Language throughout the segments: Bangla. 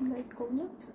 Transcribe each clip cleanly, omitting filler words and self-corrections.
লাইট কম যাচ্ছে।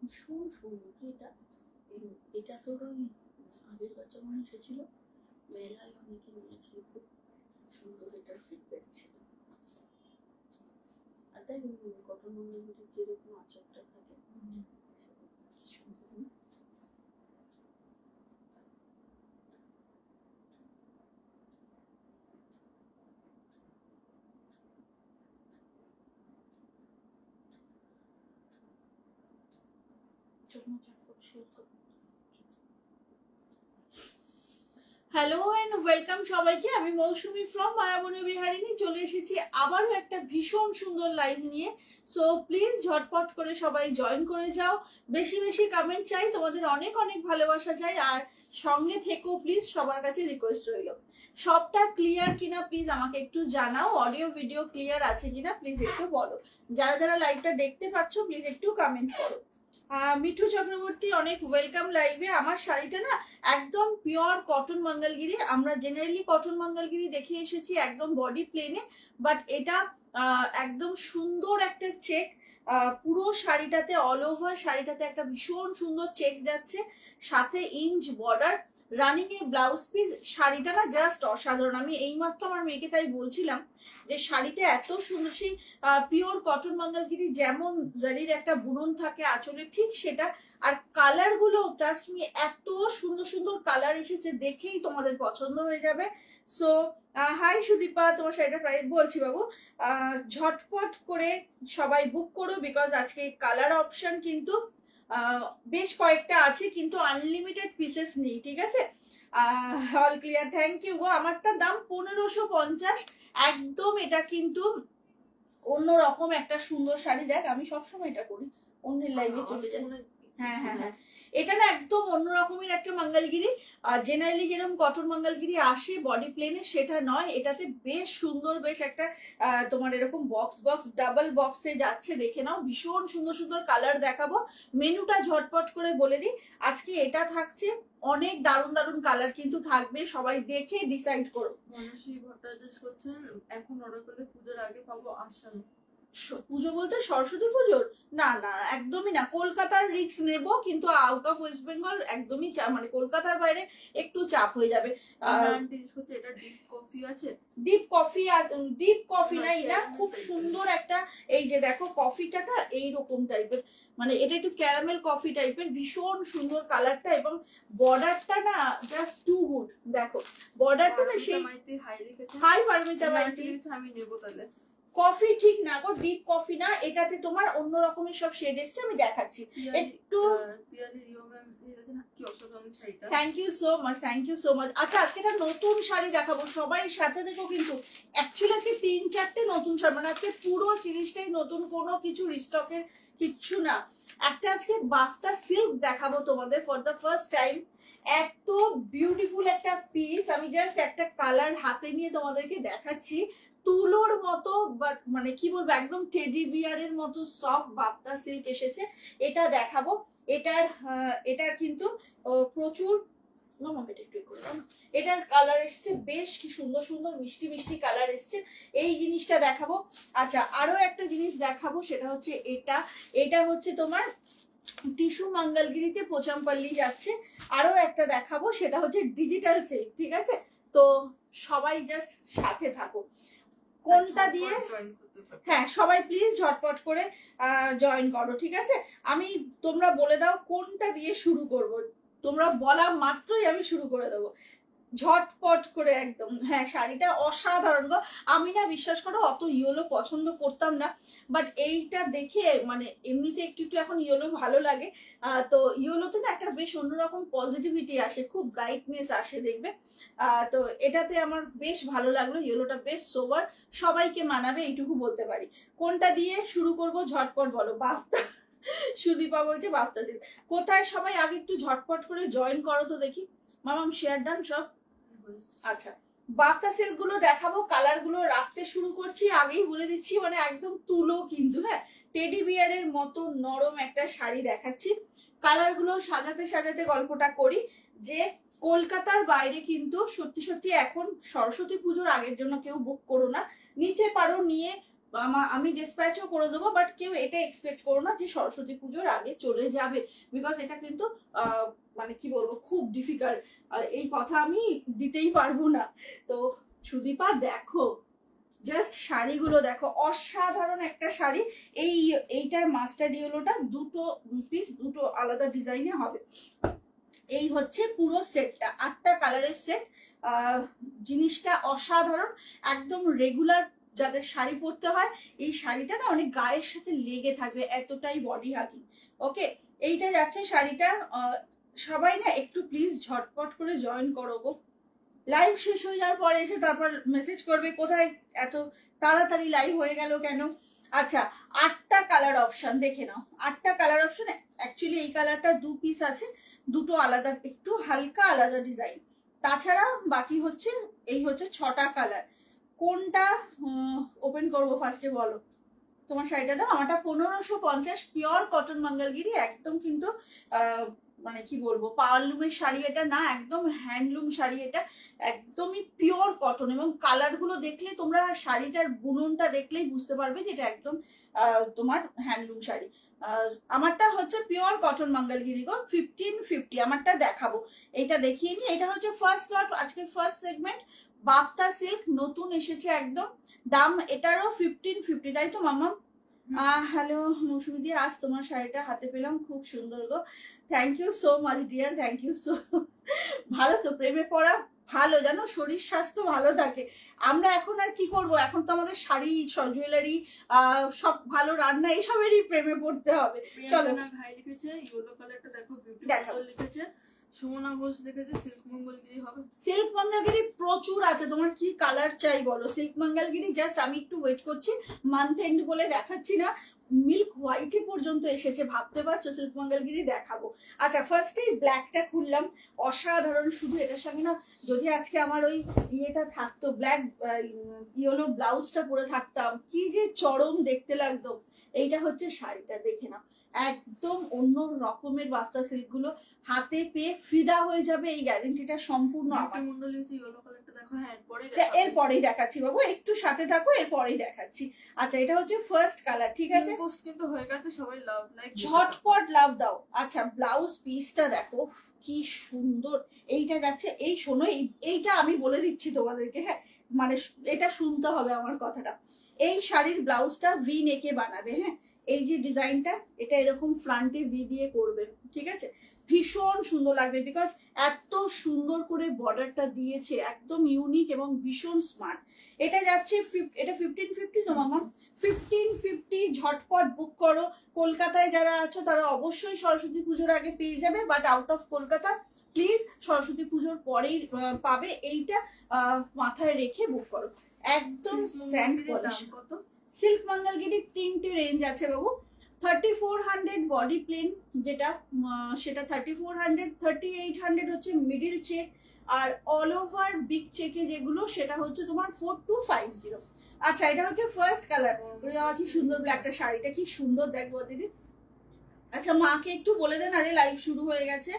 ভীষণ সুন্দর এটা। এটা তোর ওই আগের বার যখন এসেছিল মেলায় অনেকে নিয়েছিল, খুব সুন্দর এটার ফিডব্যাক ছিল। আর তাই কটন মঙ্গলগিরির যেরকম আঁচলটা থাকে সুন্দর না? হ্যালো এন্ড ওয়েলকাম সবাইকে। আমি মৌসুমী ফ্রম মায়াবনী বিহারিণী চলে এসেছি আবারও একটা ভীষণ সুন্দর লাইভ নিয়ে। সো প্লিজ ঝটপট করে সবাই জয়েন করে যাও, বেশি বেশি কমেন্ট চাই, তোমাদের অনেক অনেক ভালোবাসা চাই, আর সঙ্গে থেকেও প্লিজ সবার কাছে রিকোয়েস্ট রইল সবটা ক্লিয়ার কিনা প্লিজ আমাকে একটু জানাও, অডিও ভিডিও ক্লিয়ার আছে কিনা প্লিজ একটু বলো। যারা যারা লাইভটা দেখতে পাচ্ছ প্লিজ একটু কমেন্ট করো। মিঠু চক্রবর্তী অনেক ওয়েলকাম লাইভে। আমার শাড়িটা না একদম পিওর কটন মঙ্গলগিরি। আমরা জেনারেলি কটন মঙ্গলগিরি দেখে এসেছি একদম বডি প্লেনে, বাট এটা একদম সুন্দর একটা চেক। পুরো শাড়িটাতে অল ওভার শাড়িটাতে একটা ভীষণ সুন্দর চেক যাচ্ছে, সাথে ইঞ্চ বর্ডার, রানিং এ ব্লাউজ পিস। শাড়িটা না জাস্ট অসাধারণ। আমি এইমাত্র আমার মেয়েকে তাই বলছিলাম যে শাড়িটা এত সুন্দর, সেই পিওর কটন মঙ্গলগিরি যেমন জারির একটা বুনন থাকে আঁচলে, ঠিক সেটা। আর কালার গুলো ট্রাস্ট মি এত সুন্দর সুন্দর কালার এসেছে, দেখেই তোমাদের পছন্দ হয়ে যাবে। সো হাই সুদীপা, তোমার শাড়িটা প্রায় বলছি বাবু, ঝটপট করে সবাই বুক করো, বিকজ আজকে কালার অপশন কিন্তু বেশ কয়েকটা আছে, কিন্তু আনলিমিটেড পিসেস নেই, ঠিক আছে? অল ক্লিয়ার, থ্যাংক ইউ গো। আমারটার দাম 1550 একদম। এটা কিন্তু অন্যরকম একটা সুন্দর শাড়ি। দেখ আমি সবসময় এটা করি, অন্যের লাইভে চলে যাই। হ্যাঁ হ্যাঁ হ্যাঁ, এটা না একদম অন্যরকমের একটা মঙ্গলগিরি। জেনারেলি যেরকম কটন মঙ্গলগিরি আসে বডি প্লেনে, সেটা নয়। এটাতে বেশ সুন্দর, বেশ একটা তোমার এরকম বক্স বক্স ডাবল বক্সে যাচ্ছে, দেখে নাও। ভীষণ সুন্দর সুন্দর কালার দেখাবো। মেনুটা ঝটপট করে বলে দিই। আজকে এটা থাকছে, অনেক দারুণ দারুণ কালার কিন্তু থাকবে, সবাই দেখে ডিসাইড করো। মনস্বী ভট্টাচার্য করছেন, এখন অর্ডার করলে পুজোর আগে পাবো আসানো। পুজো বলতে সরস্বতী পুজোর? না না, একদমই না। কলকাতার রিস্ক নেব, কিন্তু আউট অফ ওয়েস্ট বেঙ্গল একদমই মানে কলকাতার বাইরে একটু চাপ হয়ে যাবে। এটা ডিপ কফি আছে, ডিপ কফি। আর ডিপ কফি না, এটা খুব সুন্দর একটা, এই যে দেখো কফিটা না এইরকম টাইপের, মানে এটা একটু ক্যারামেল কফি টাইপের, ভীষণ সুন্দর কালারটা, এবং বর্ডারটা না জাস্ট টু গুড। দেখো বর্ডারটা না সেই হাই পারমিটা মাইতি। আমি নেবো তাহলে। কফি ঠিক না গো, ডিপ কফি না, এটাতে তোমার অন্য রকমের সব শেড এসছে, আমি দেখাচ্ছি একটু। Thank you so much, thank you so much. আচ্ছা আজকে একটা নতুন শাড়ি দেখাবো, সবাই সাথে দেখো। কিন্তু অ্যাকচুয়ালি আজকে 3-4টে নতুন শাড়ি, মানে আজকে পুরো সিরিজটাই নতুন, কোনো কিছু রিস্টকের কিচ্ছু না। একটা আজকে বাফতা সিল্ক দেখাবো তোমাদের ফর দ্য ফার্স্ট টাইম। এত বিউটিফুল একটা পিস, আমি জাস্ট একটা কালার হাতে নিয়ে তোমাদেরকে দেখাচ্ছি। তুলোর মতো, বাট মানে কি বলবো, একদম টেডি বিয়ারের মতো সফট বাফতা সিল্ক এসেছে, এটা দেখাবো। এটার কিন্তু প্রচুর, এটার কালার এসছে বেশ কি সুন্দর সুন্দর মিষ্টি মিষ্টি কালার এসছে, এই জিনিসটা দেখাবো। আচ্ছা আরো একটা জিনিস দেখাবো, সেটা হচ্ছে এটা হচ্ছে তোমার টিস্যু মঙ্গলগিরিতে পোচামপল্লি যাচ্ছে। আরো একটা দেখাবো, সেটা হচ্ছে ডিজিটাল সিল্ক। ঠিক আছে, তো সবাই জাস্ট সাথে থাকো। কোনটা দিয়ে, হ্যাঁ সবাই প্লিজ ঝটপট করে জয়েন করো। ঠিক আছে, তোমরা বলে দাও কোনটা দিয়ে শুরু করব, তোমরা বলা মাত্রই আমি শুরু করে দেবো ঝটপট করে একদম। হ্যাঁ শাড়িটা অসাধারণ গো, আমি না বিশ্বাস করো অত ইয়েলো পছন্দ করতাম না, বাট এইটা দেখে মানে এমনিতে একটু একটু এখন ইয়েলো ভালো লাগে। তো ইয়েলোতে না একটা বেশ অন্যরকম পজিটিভিটি আসে, খুব ব্রাইটনেস আসে দেখবে। তো এটাতে আমার বেশ ভালো লাগলো, ইয়েলোটা বেশ সোবার, সবাইকে মানাবে এইটুকু বলতে পারি। কোনটা দিয়ে শুরু করব ঝটপট বলো। বাফতা, সুদীপা বলছে বাফতা সিল্ক। কোথায় সবাই আগে একটু ঝটপট করে জয়েন করো তো দেখি। মামাম শেয়ার ডান সব। আচ্ছা বাফতা সিল্ক গুলো দেখাবো, কালার গুলো রাখতে শুরু করছি, আগেই বলে দিচ্ছি মানে একদম তুলো কিন্তু, হ্যাঁ টেডি বিয়ারের মতো নরম একটা শাড়ি দেখাচ্ছি। কালার গুলো সাজাতে সাজাতে গল্পটা করি যে কলকাতার বাইরে কিন্তু সত্যি সত্যি এখন সরস্বতী পুজোর আগের জন্য কেউ বুক করো না, নিতে পারো নিয়ে আমি ডিসপ্যাচও করে দেবো, বাট কেউ এটা এক্সপেক্ট করো না যে সরস্বতী পুজোর আগে চলে যাবে, বিকজ এটা কিন্তু মানে কি বলবো খুব ডিফিকাল্ট, এই কথা আমি দিতেই পারবো না। তো সুদীপা দেখো জাস্ট শাড়িগুলো দেখো, অসাধারণ একটা শাড়ি। এইটার মাস্টার ইয়েলোটা দুটো পিস, দুটো আলাদা ডিজাইনে হবে। এই হচ্ছে পুরো সেটটা, 8টা কালারের সেট। জিনিসটা অসাধারণ, একদম রেগুলার যাদের শাড়ি পরতে হয় এই শাড়িটা না অনেক গায়ের সাথে লেগে থাকবে, এতটাই বডি হাগিং। ওকে, এইটা যাচ্ছে শাড়িটা। সবাই না একটু প্লিজ ঝটপট করে জয়েন করো গো, লাইভ শেষ হয়ে যাওয়ার পরে এসে তারপর মেসেজ করবে কোথায় এত তাড়াতাড়ি লাইভ হয়ে গেল কেন। আচ্ছা 8টা কালার অপশন দেখে নাও, 8টা কালার অপশন। অ্যাকচুয়ালি এই কালারটা 2 পিস আছে, দুটো আলাদা একটু হালকা আলাদা ডিজাইন, তাছাড়া বাকি হচ্ছে এই হচ্ছে 6টা কালার। কোনটা ওপেন করবো ফার্স্টে বলো। তোমার শাড়িটা দাও, আমারটা 1550 পিওর কটন মঙ্গলগিরি, একদম কিন্তু মানে কি বলবো পাওয়ারলুমের শাড়ি এটা না, একদম হ্যান্ডলুম শাড়ি এটা, একদমই পিওর কটন। এবং কালার গুলো দেখলে তোমরা শাড়িটার বুননটা দেখলেই বুঝতে পারবে যে এটা একদম তোমার হ্যান্ডলুম শাড়ি। আমারটা হচ্ছে পিওর কটন মঙ্গলগিরি গো, 1550 আমারটা দেখাবো, এটা দেখিয়ে নি। এটা হচ্ছে ফার্স্ট লট, আজকের ফার্স্ট সেগমেন্ট বাফতা সিল্ক, নতুন এসেছে একদম। দাম এটারও 1550, তাই তো মামা? হ্যালো মৌসুমি দি, আজ তোমার শাড়িটা হাতে পেলাম, খুব সুন্দর গো, thank you so much dear, thank you so. ভালো তো, প্রেমে পড়া ভালো, জানো শরীর স্বাস্থ্য ভালো থাকে। আমরা এখন আর কি করব, এখন তো আমাদের শাড়ি জুয়েলারি সব ভালো, রান্না এইসবেরই প্রেমে পড়তে হবে। চলো ভাই লিখেছে ইয়েলো কালারটা দেখো, বিউটিফুল লিখেছে। সুমনা ঘোষ লিখেছে সিল্ক মঙ্গলগিরি হবে। সিল্ক মঙ্গলগিরি প্রচুর আছে, তোমার কি কালার চাই বলো। সিল্ক মঙ্গলগিরি জাস্ট আমি একটু ওয়েট করছি, মান্থ এন্ড বলে দেখাচ্ছি না, মিল্ক হোয়াইটে পর্যন্ত এসেছে, ভাবতে পারছো সিল্ক মঙ্গলগিরি দেখাবো। আচ্ছা ফার্স্টেই ব্ল্যাকটা খুললাম, অসাধারণ। শুধু এটার সঙ্গে না যদি আজকে আমার ওই ইয়েটা থাকতো, ব্ল্যাক ইয়েলো ব্লাউজটা পরে থাকতাম, কি যে চরম দেখতে লাগতো। এইটা হচ্ছে শাড়িটা, দেখে নাও একদম অন্য রকমের বাফতা সিল্ক গুলো, হাতে পেয়ে ফিদা হয়ে যাবে, এই গ্যারেন্টিটা সম্পূর্ণ আমার। এরপরেই দেখাচ্ছি বাবু, একটু সাথে থাকো, এরপরেই দেখাচ্ছি। আচ্ছা এটা হচ্ছে ফার্স্ট কালার, ঠিক আছে কিন্তু হয়ে গেছে, সবাই লাভ লাইক ঝটপট লাভ দাও। আচ্ছা ব্লাউজ পিসটা দেখো কি সুন্দর, এইটা যাচ্ছে। এই শোনো, এইটা আমি বলে দিচ্ছি তোমাদেরকে, হ্যাঁ মানে এটা শুনতে হবে আমার কথাটা। এই শাড়ির ব্লাউজটা ভি নেকে বানাবে, হ্যাঁ এই যে ডিজাইনটা এটা এরকম ফ্রন্টে ভি দিয়ে করবে, ঠিক আছে, ভীষণ সুন্দর লাগবে, বিকজ এত সুন্দর করে বর্ডারটা দিয়েছে, একদম ইউনিক এবং ভীষণ স্মার্ট। এটা যাচ্ছে এটা 1550 তো মামা, 1550 ঝটপট বুক করো। কলকাতায় যারা আছো তারা অবশ্যই সরস্বতী পুজোর আগে পেয়ে যাবে, but out of Kolkata please Saraswati পুজোর পরেই পাবে, এইটা মাথায় রেখে বুক করো। একদম স্যান্ড পলিশ। কত সিল্ক মঙ্গলগিরি 3টে রেঞ্জ আছে বাবু, 3400 বডি প্লেন যেটা সেটা 3400, 3800 হচ্ছে মিডিল চেক, আর অল ওভার বিগ চেকে যেগুলো সেটা হচ্ছে তোমার 4250। আচ্ছা এটা হচ্ছে ফার্স্ট কালার, কি সুন্দর ব্ল্যাকটা, শাড়িটা কি সুন্দর দেখবো দিদি। আচ্ছা মাকে একটু বলে দেন, আরে লাইভ শুরু হয়ে গেছে।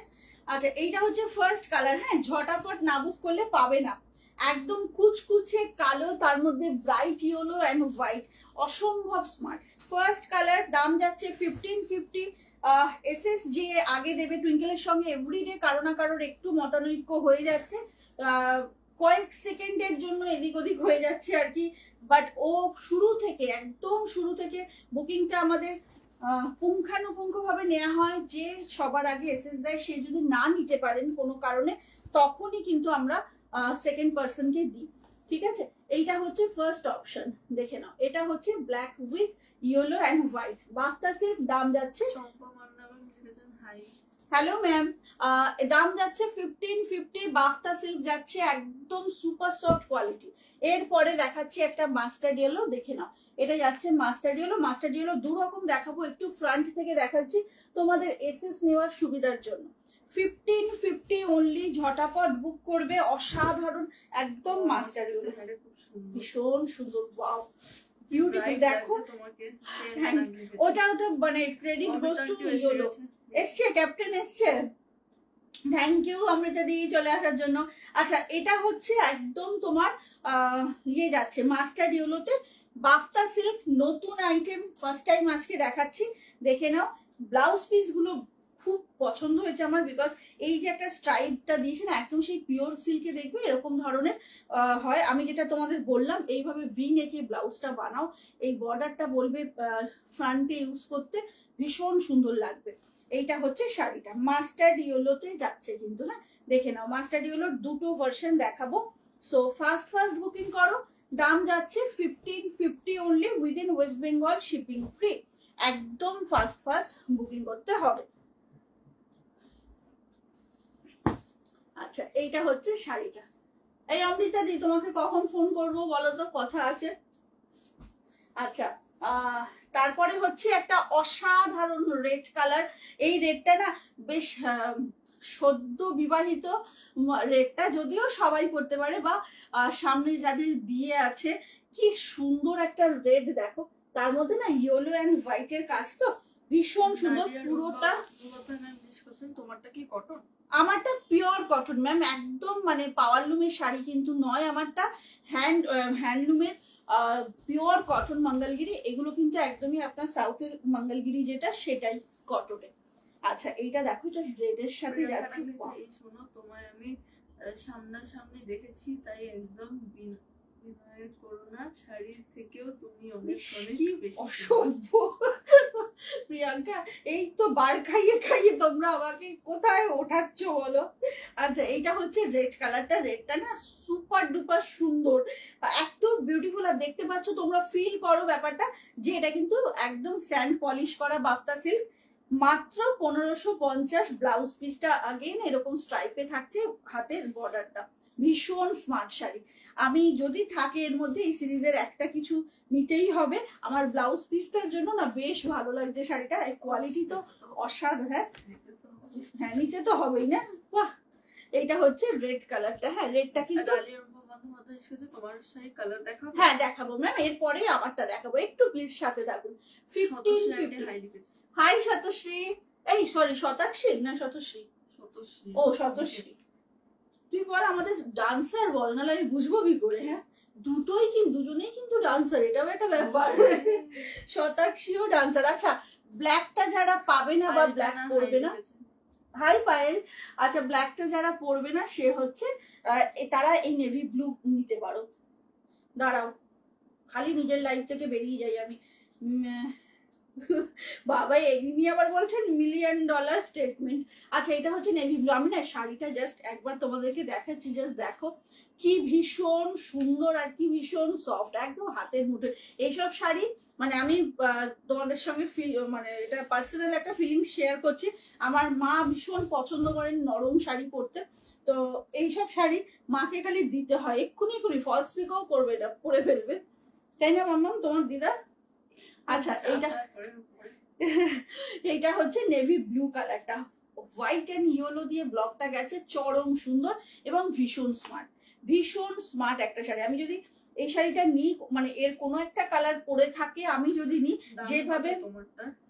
আচ্ছা এইটা হচ্ছে ফার্স্ট কালার, হ্যাঁ ঝটাপট না বুক করলে পাবে না। একদম কুচকুচে কালো, তার মধ্যে ব্রাইট ইয়েলো অ্যান্ড হোয়াইট, অসম্ভব স্মার্ট। ফার্স্ট কালার, দাম যাচ্ছে 1550। এসএস যে আগে দেবে টুইঙ্কেলের সঙ্গে এভরিডে কারো না কারোর একটু মতানৈক্য হয়ে যাচ্ছে, কয়েক সেকেন্ডের জন্য এদিক ওদিক হয়ে যাচ্ছে আর কি, বাট ও শুরু থেকে একদম শুরু থেকে বুকিংটা আমাদের পুঙ্খানুপুঙ্খভাবে নেওয়া হয়। যে সবার আগে এসএস দেয় সে যদি না নিতে পারেন কোনো কারণে, তখনই কিন্তু আমরা সেকেন্ড পার্সনকে দিই, ঠিক আছে। এইটা হচ্ছে ফার্স্ট অপশন, দেখে নাও। এটা হচ্ছে black with yellow and white, বাফতা silk, দাম যাচ্ছে, হ্যালো ম্যাম, দাম যাচ্ছে 1550। বাফতা সিল্ক যাচ্ছে একদম সুপার সফট কোয়ালিটি। এরপরে দেখাচ্ছি একটা মাস্টার্ড ইয়েলো, দেখে নাও। এটা যাচ্ছে মাস্টার্ড ইয়েলো। মাস্টার্ড ইয়েলো দু রকম দেখাবো, একটু ফ্রন্ট থেকে দেখাচ্ছি তোমাদের এসএস নেওয়ার সুবিধার জন্য। 1550 অনলি, ঝটাপট বুক করবে, অসাধারণ একদম মাস্টার্ড ইয়েলো, ভীষণ সুন্দর, ওয়াও বিউটিফুল। দেখো ওটা মানে ক্রেডিট গোস টু ইয়েলো। এসছে ক্যাপ্টেন এসছে, থ্যাংক ইউ অমৃতা দি চলে আসার জন্য। আচ্ছা এটা হচ্ছে একদম তোমার ইয়ে যাচ্ছে মাস্টার্ড ইয়েলোতে, বাফতা সিল্ক, নতুন আইটেম, ফার্স্ট টাইম আজকে দেখাচ্ছি, দেখে নাও। ব্লাউজ পিস গুলো খুব পছন্দ হয়েছে আমার, বিকজ এই যে একটা স্ট্রাইপটা দিয়েছে না, একদম সেই পিওর সিল্কে দেখবে এরকম ধরনের হয়। আমি যেটা তোমাদের বললাম, এইভাবে ভি নেকে ব্লাউজটা বানাও, এই বর্ডারটা বলবে ফ্রন্টে ইউজ করতে, ভীষণ সুন্দর লাগবে। এইটা হচ্ছে শাড়িটা মাস্টার্ড ইয়েলোতে যাচ্ছে কিন্তু, না দেখে নাও। মাস্টার্ড ইয়েলোর দুটো ভার্সন দেখাবো, সো ফার্স্ট বুকিং করো। দাম যাচ্ছে 1550 only, within West Bengal, shipping free. একদম ফার্স্ট বুকিং করতে হবে। আচ্ছা এইটা হচ্ছে শাড়িটা। এই অমৃতা দি তোমাকে কখন ফোন করবো বলো তো, কথা আছে। আচ্ছা তারপরে হচ্ছে একটা অসাধারণ রেড কালার। এই রেডটা না বেশ সদ্য বিবাহিত রেডটা, যদিও সবাই পড়তে পারে, বা সামনে যাদের বিয়ে আছে, কি সুন্দর একটা রেড দেখো, তার মধ্যে না ইয়েলো অ্যান্ড হোয়াইটের কাজ, তো ভীষণ সুন্দর পুরোটা। তোমারটা কি কটন? আমারটা পিওর কটন ম্যাম, একদম মানে পাওয়ারলুমের শাড়ি কিন্তু নয়, আমারটা হ্যান্ডলুমের পিওর কটন মঙ্গলগিরি। এগুলো কিন্তু একদমই আপনার সাউথের মঙ্গলগিরি যেটা, সেটাই কটনে। আচ্ছা এইটা দেখো, এটা রেডের সাথে যাচ্ছে। শোনো, তোমায় আমি সামনাসামনি দেখেছি, তাই একদম করোনা শাড়ির থেকেও তুমি অনেক বেশি অসভ্য প্রিয়াঙ্কা, এই তো বার খাইয়ে খাইয়ে তোমরা আমাকে কোথায় ওঠাচ্ছ বলো। আচ্ছা এইটা হচ্ছে রেড কালারটা, রেডটা না সুপার ডুপার সুন্দর, এত বিউটিফুল। আর দেখতে পাচ্ছ তোমরা, ফিল করো ব্যাপারটা, যে এটা কিন্তু একদম স্যান্ড পলিশ করা বাফতা সিল্ক, মাত্র 1550। ব্লাউজ পিসটা আগেন এরকম স্ট্রাইপে থাকছে, হাতের বর্ডারটা, ভীষণ স্মার্ট শাড়ি। আমি যদি থাকে এর মধ্যে এই সিরিজের একটা কিছু নিতেই হবে, আমার ব্লাউজ পিসটার জন্য না বেশ ভালো লাগছে শাড়িটা, কোয়ালিটি তো অসাধারণ। হ্যাঁ নিতে তো হবেই না। বাহ, এইটা হচ্ছে রেড কালারটা, হ্যাঁ রেডটা কিন্তু তোমার শাড়ি কালার দেখাবো, হ্যাঁ দেখাবো ম্যাম, এরপরে আমারটা দেখাবো, একটু প্লিজ সাথে থাকুন। 1550। হাই শতশ্রী, এই সরি শতাক্ষী না শতশ্রী, ও শতশ্রী, তুই বল আমাদের ডান্সার বল, নাহলে আমি বুঝবো কি করে। হ্যাঁ দুটোই কিন্তু, দুজনেই কিন্তু ডান্সার, এটাও একটা ব্যাপার। শতাক্ষীও ডান্সার। আচ্ছা ব্ল্যাকটা যারা পাবে না বা ব্ল্যাক পরবে না, হাই পায়েল, আচ্ছা ব্ল্যাকটা যারা পরবে না সে হচ্ছে তারা এই নেভি ব্লু নিতে পারো। দাঁড়াও খালি নিজের লাইফ থেকে বেরিয়ে যাই আমি। বাবা এমনি আবার বলছেন $1,000,000 স্টেটমেন্ট। আচ্ছা এটা হচ্ছে নেভি ব্লু। আমি না শাড়িটা জাস্ট একবার তোমাদেরকে দেখাচ্ছি, জাস্ট দেখো কি ভীষণ সুন্দর আর কি ভীষণ সফট, একদম হাতের মুঠো। এইসব শাড়ি মানে আমি তোমাদের সঙ্গে মানে এটা পার্সোনাল একটা ফিলিংস শেয়ার করছি, আমার মা ভীষণ পছন্দ করেন নরম শাড়ি পরতে, তো এইসব শাড়ি মাকে খালি দিতে হয়, এক্ষুনি ফলস পিকও করবে না, পরে ফেলবে, তাই না মাম্মাম তোমার দিদা? আচ্ছা এইটা হচ্ছে নেভি ব্লু কালারটা, হোয়াইট এন্ড ইয়েলো দিয়ে ব্লকটা গেছে, চরম সুন্দর এবং ভীষণ স্মার্ট একটা শাড়ি। আমি যদি এই শাড়িটা নিই, মানে এর কোনো একটা কালার পরে থাকে, আমি যদি নিই যেভাবে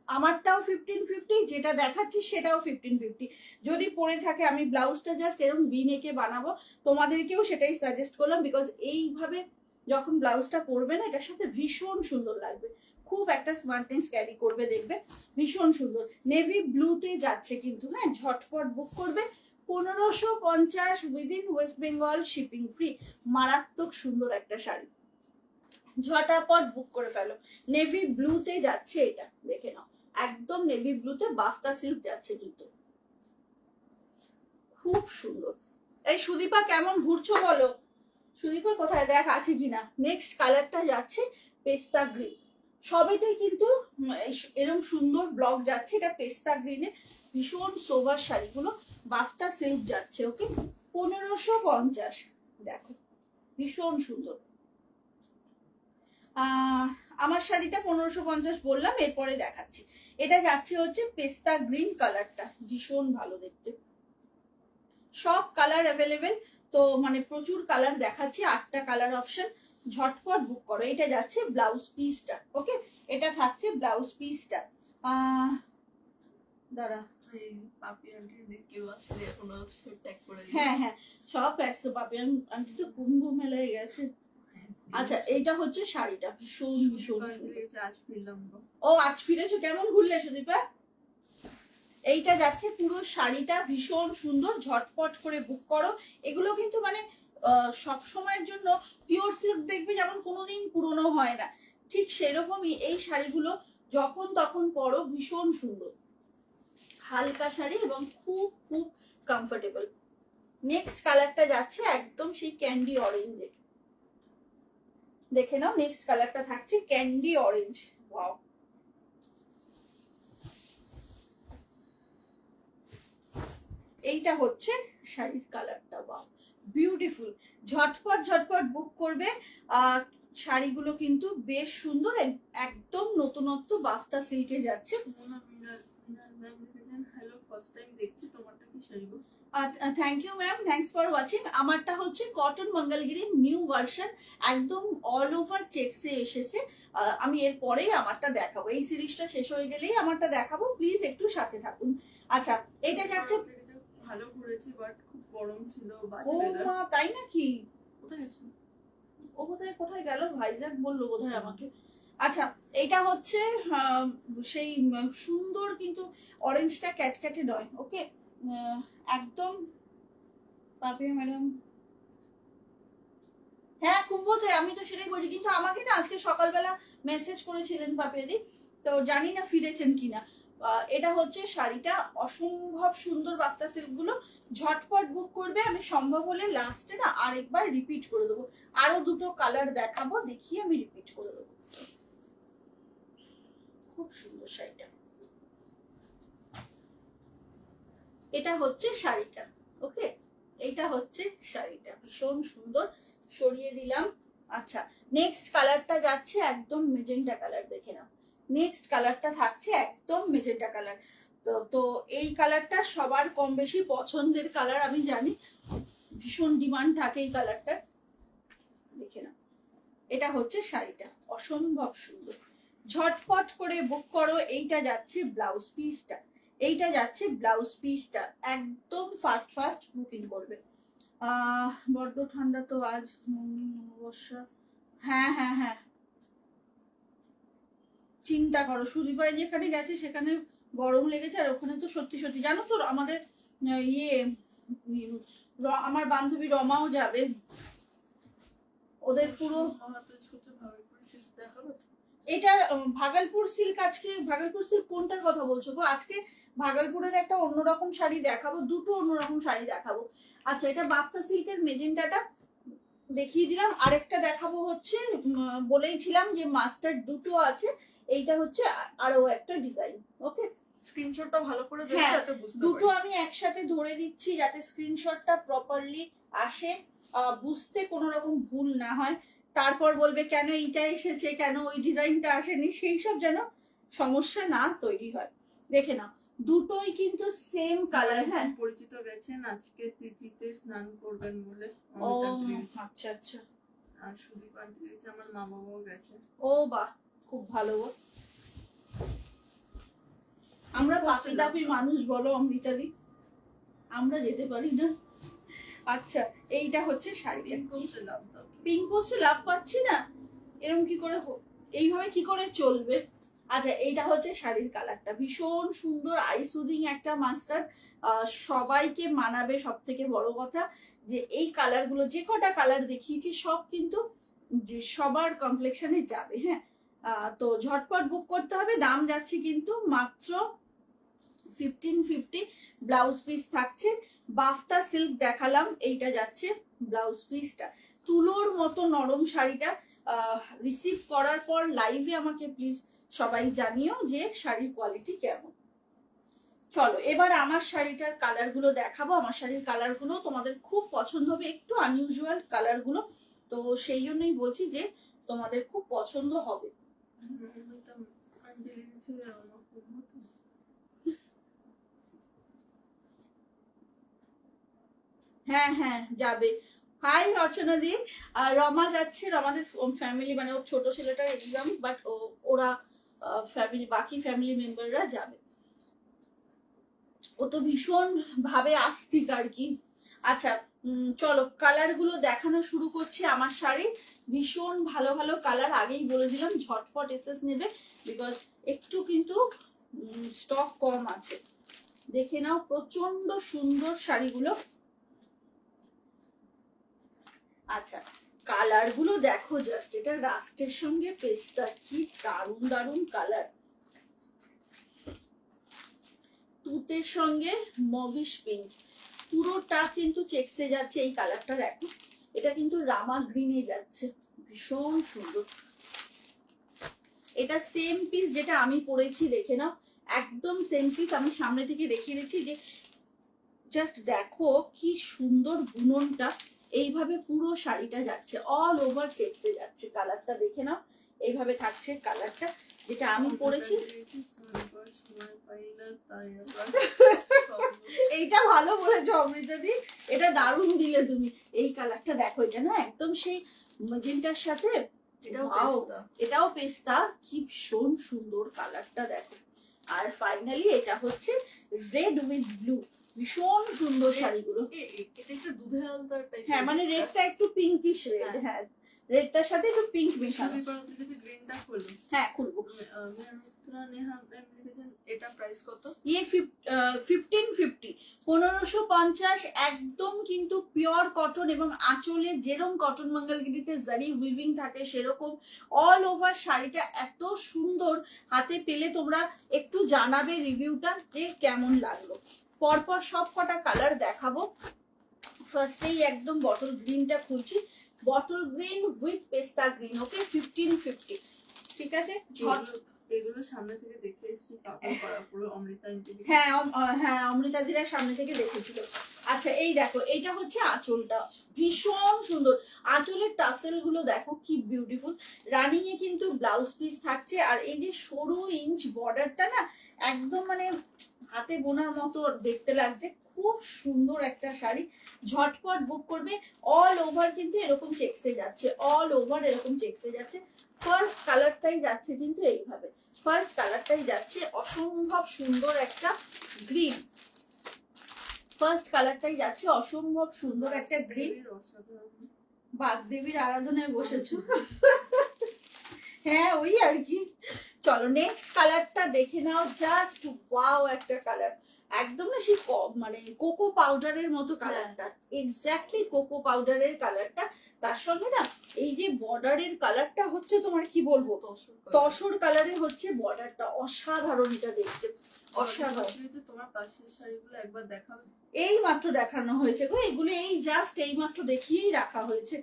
আমারটাও 1550, যেটা দেখাচ্ছি সেটাও 1550। যদি পরে থাকে আমি ব্লাউজটা জাস্ট এরকম ভি নেকে বানাবো, তোমাদেরকেও সেটাই সাজেস্ট করলাম, বিকজ এইভাবে যখন ব্লাউজটা পরবে না এটার সাথে ভীষণ সুন্দর লাগবে, খুব একটা স্মার্টনেস ক্যারি করবে, দেখবে ভীষণ সুন্দর। নেভি ব্লুতে যাচ্ছে কিন্তু, হ্যাঁ ঝটপট বুক করবে। 1550 within West Bengal, shipping free. মারাত্মক সুন্দর একটা শাড়ি, ঝটাপট বুক করে ফেলো। নেভি ব্লুতে যাচ্ছে এটা, দেখে নাও একদম নেভি ব্লুতে বাফতা সিল্ক যাচ্ছে কিন্তু, খুব সুন্দর। এই সুদীপা কেমন ঘুরছো বলো, সুদীপা কোথায় দেখ আছে কিনা। নেক্সট কালারটা যাচ্ছে পেস্তা গ্রিন, সবেতেই কিন্তু এরকম সুন্দর ব্লক যাচ্ছে, এটা পেস্তা গ্রিনে ভীষণ সোভার শাড়িগুলো, বাফতা সিল্ক যাচ্ছে। ওকে 1550, দেখো ভীষণ সুন্দর। আমার শাড়িটা 1550 বললাম, এরপরে দেখাচ্ছি। এটা যাচ্ছে হচ্ছে পেস্তা গ্রিন কালারটা, ভীষণ ভালো দেখতে, সব কালার অ্যাভেলেবেল, তো মানে প্রচুর কালার দেখাচ্ছি, 8টা কালার অপশন, ঝটপট বুক করো। এটা যাচ্ছে ব্লাউজ পিসটা, ওকে এটা থাকছে ব্লাউজ পিসটা। দাঁড়া, হ্যাঁ হ্যাঁ সব ব্যস্ত, পাপি আন্টি তো কুম্ভ মেলায় গেছে। আচ্ছা এইটা হচ্ছে শাড়িটা, ভীষণ ভীষণ ও আজ ফিরেছো, কেমন ঘুরলে সুদীপা? এইটা যাচ্ছে পুরো শাড়িটা ভীষণ সুন্দর, ঝটপট করে বুক করো। এগুলো কিন্তু মানে সব সময়ের জন্য পিওর সিল্ক, দেখবে যেমন কোনোদিন পুরনো হয় না, ঠিক সেরকমই এই শাড়িগুলো যখন তখন পরো, ভীষণ সুন্দর হালকা শাড়ি এবং খুব খুব কমফোর্টেবল। নেক্সট কালারটা যাচ্ছে একদম সেই ক্যান্ডি অরেঞ্জে, দেখে নাও নেক্সট কালারটা থাকছে ক্যান্ডি অরেঞ্জ। ওয়াও, এইটা হচ্ছে শাড়ির কালারটা, ওয়াও বিউটিফুল। ঝটপট ঝটপট বুক করবে, শাড়িগুলো কিন্তু বেশ সুন্দর, একদম নতুনত্ব বাফতা সিল্কে যাচ্ছে। হ্যালো, ফার্স্ট টাইম দেখছি, তোমারটা কি sari? Thank you ma'am, thanks for watching. আমারটা হচ্ছে কটন মঙ্গলগিরি নিউ ভার্সন, একদম অল ওভার চেকসে এসেছে। আমি এর পরেই আমারটা দেখাবো, এই সিরিজটা শেষ হয়ে গেলেই আমারটা দেখাবো, প্লিজ একটু সাথে থাকুন। আচ্ছা এটা যাচ্ছে, ভালো ঘুরেছি বাট খুব গরম ছিল। ও মা তাই নাকি? কোথায় গেছো? ও কোথায় কোথায় গেল, ভাইজাগ বললো বোধহয় আমাকে। আচ্ছা এটা হচ্ছে সেই সুন্দর কিন্তু অরেঞ্জটা ক্যাটক্যাটে নয়, ওকে একদম পাপিয়া ম্যাডাম, হ্যাঁ কুম্ভতে, আমি তো সেটাই বলছি, কিন্তু আমাকে না আজকে সকালবেলা মেসেজ করেছিলেন পাপিয়াদি, তো জানি না ফিরেছেন কিনা। এটা হচ্ছে শাড়িটা, অসম্ভব সুন্দর বাফতা সিল্ক গুলো, ঝটপট বুক করবে। আমি সম্ভব হলে লাস্টে না আরেকবার রিপিট করে দেবো, আরো দুটো কালার দেখাবো, দেখিয়ে আমি রিপিট করে দেবো। খুব সুন্দর শাড়িটা, এটা হচ্ছে শাড়িটা, ওকে এইটা হচ্ছে শাড়িটা, ভীষণ সুন্দর, সরিয়ে দিলাম। আচ্ছা নেক্সট কালারটা যাচ্ছে একদম মেজেন্টা কালার, দেখে নাও নেক্সট কালারটা থাকছে একদম মেজেন্টা কালার। তো এই কালারটা সবার কম বেশি পছন্দের কালার, আমি জানি ভীষণ ডিমান্ড থাকে এই কালারটার, দেখে নাও এটা হচ্ছে শাড়িটা, অসম্ভব সুন্দর, ঝটপট করে বুক করো। এইটা যাচ্ছে ব্লাউজ পিসটা, এইটা যাচ্ছে ব্লাউজ পিসটা, একদম ফাস্ট ফাস্ট বুকিং করবে। বড্ড ঠান্ডা তো আজ, অমাবস্যা, হ্যাঁ হ্যাঁ হ্যাঁ চিন্তা করো, সুদীপাই যেখানে গেছে সেখানে গরম লেগেছে, আর ওখানে তো সত্যি সত্যি জানো তো আমাদের ইয়ে আমার বান্ধবী রমাও যাবে, ওদের পুরো এটা ভাগলপুর সিল্ক। আজকে ভাগলপুর সিল্ক কোনটার কথা বলছো গো? আজকে ভাগলপুরের একটা অন্যরকম শাড়ি দেখাবো, দুটো অন্যরকম শাড়ি দেখাবো। আচ্ছা এটা বাফতা সিল্কের মেজেন্টাটা দেখিয়ে দিলাম, আরেকটা দেখাবো হচ্ছে বলেইছিলাম যে মাস্টার্ড দুটো আছে, এইটা হচ্ছে আরো একটা ডিজাইন, ওকে স্ক্রিনশটটা ভালো করে দেবে যাতে বুঝতে পারি। দুটো আমি একসাথে ধরে দিচ্ছি যাতে স্ক্রিনশটটা প্রপারলি আসে, বুঝতে কোনো রকম ভুল না হয়, তারপর বলবে কেন এইটা এসেছে, কেন ওই ডিজাইনটা আসেনি, সেই সব যেন সমস্যা না তৈরি হয়। দেখে নাও দুটোই কিন্তু সেম কালার। হ্যাঁ পরিচিত গেছেন আজকে তিথিতে স্নান করবেন বলে। ও আচ্ছা আচ্ছা, আর সুদীপ আন্টি গেছে, আমার মা বাবাও গেছে। ও বাহ খুব ভালো গো। আমরা পাপি তাপি মানুষ বলো অমৃতাদি, আমরা যেতে পারি না। আচ্ছা এইটা হচ্ছে শাড়িটা, পিঙ্ক পোস্টে লাভ পাচ্ছি না, এরকম কি করে এইভাবে কি করে চলবে। আচ্ছা এইটা হচ্ছে শাড়ির কালারটা, ভীষণ সুন্দর আই সুদিং একটা মাস্টার্ড, সবাইকে মানাবে। সব থেকে বড় কথা যে এই কালার গুলো, যে কটা কালার দেখিয়েছি সব কিন্তু সবার কমপ্লেক্সনে যাবে। হ্যাঁ, তো ঝটপট বুক করতে হবে। দাম যাচ্ছে কিন্তু মাত্র 1550। ব্লাউজ পিস থাকছে, বাফতা সিল্ক দেখালাম, এইটা যাচ্ছে ব্লাউজ পিসটা। তুলোর মতো নরম শাড়িটা রিসিভ করার পর লাইভে আমাকে প্লিজ সবাই জানিও যে শাড়ির কোয়ালিটি কেমন। চলো এবার আমার শাড়িটার কালার গুলো দেখাবো। আমার শাড়ির কালার গুলো তোমাদের খুব পছন্দ হবে, একটু আনইউজুয়াল কালার গুলো, তো সেই জন্যই বলছি যে তোমাদের খুব পছন্দ হবে। হ্যাঁ হ্যাঁ যাবে। হাই রচনা দি, রমা যাচ্ছে, রমাদের ফ্যামিলি মানে ওর ছোট ছেলেটার এক্সাম, বাট ওরা ফ্যামিলি, বাকি ফ্যামিলি মেম্বাররা যাবে। ও তো ভীষণ ভাবে আস্তিক আর কি। আচ্ছা চলো কালার গুলো দেখানো শুরু করছি। আমার শাড়ি ভীষণ ভালো ভালো কালার, আগেই বলে দিলাম ঝটপট এসএস নেবে, বিকজ একটু কিন্তু স্টক কম আছে। দেখে নাও প্রচন্ড সুন্দর শাড়িগুলো। আচ্ছা কালার গুলো দেখো জাস্ট, এটা রাস্টের সঙ্গে পেস্তা, কি দারুন দারুন কালার। তুতের সঙ্গে মভিশ পিঙ্ক, পুরোটা কিন্তু চেক্সে যাচ্ছে। এই কালারটা দেখো, এটা কিন্তু রামা গ্রিনে যাচ্ছে, ভীষণ সুন্দর। এটা সেম পিস যেটা আমি পরেছি, দেখে নাও একদম সেম পিস। আমি সামনে থেকে দেখিয়ে দিচ্ছি যে জাস্ট দেখো কি সুন্দর বুননটা। এইভাবে পুরো শাড়িটা যাচ্ছে, অল ওভার চেক্সে যাচ্ছে। কালারটা দেখে নাও, এইভাবে থাকছে কালারটা যেটা আমি পরেছি। এইটা ভালো বলেছো অমৃতা দি, এটা দারুণ দিলে তুমি। এই কালারটা দেখো, এটা না একদম সেই ম্যাজেন্টার সাথে, এটাও পেস্তা, কি ভীষণ সুন্দর কালারটা দেখো। আর ফাইনালি এটা হচ্ছে রেড উইথ ব্লু, ভীষণ সুন্দর শাড়িগুলো। হ্যাঁ মানে রেডটা একটু পিঙ্কিশ রেড, হ্যাঁ রেডটার সাথে একটু পিঙ্ক মেশানো। হ্যাঁ খুলবো। এটা প্রাইস কত? ये 1550, 1550 একদম কিন্তু পিওর কটন, এবং আঁচলে যেরকম কটন মঙ্গলগিরিতে জারি উইভিং থাকে সেরকম অল ওভার শাড়িটা এত সুন্দর। হাতে পেলে তোমরা একটু জানাবে রিভিউটা যে কেমন লাগলো। পরপর সব কটা কালার দেখাবো। ফার্স্টেই একদম বটল গ্রিনটা খুলছি, বটল গ্রিন উইথ পেস্তা গ্রিন। ওকে 1550, ঠিক আছে। এগুলো সামনে থেকে দেখে এসেছি, পুরো অমৃতা আন্টি। হ্যাঁ হ্যাঁ অমৃতা দিরা সামনে থেকে দেখেছিল। আচ্ছা এই দেখো, এইটা হচ্ছে আঁচলটা, ভীষণ সুন্দর। আঁচলের টাসেল গুলো দেখো কি বিউটিফুল। রানিং এ কিন্তু ব্লাউজ পিস থাকছে, আর এই যে সরু ইঞ্চ বর্ডারটা না একদম মানে হাতে বোনার মতো দেখতে লাগছে। খুব সুন্দর একটা শাড়ি, ঝটপট বুক করবে। অল ওভার কিন্তু এরকম চেক্সে যাচ্ছে, অল ওভার এরকম চেক্সে যাচ্ছে। ফার্স্ট কালারটাই যাচ্ছে কিন্তু এইভাবে, ফার্স্ট কালারটাই যাচ্ছে অসম্ভব সুন্দর একটা গ্রিন। ফার্স্ট কালারটাই যাচ্ছে অসম্ভব সুন্দর একটা গ্রিন। বাগদেবীর আরাধনায় বসেছো? হ্যাঁ ওই আর কি। চলো নেক্সট কালারটা দেখে নাও, জাস্ট ওয়াও একটা কালার, একদম না সেই মানে কোকো পাউডারের মতো কালারটা, এক্স্যাক্টলি কোকো পাউডারের কালারটা। তার সঙ্গে না এই যে বর্ডারের কালারটা হচ্ছে তোমার কি বলবো, তসর কালারে হচ্ছে বর্ডারটা, অসাধারণ এটা দেখতে, অসাধারণ। তোমার পাশের শাড়িগুলো একবার দেখাবে? এই মাত্র দেখানো হয়েছে গো, এগুলো এই জাস্ট এই মাত্র দেখিয়েই রাখা হয়েছে,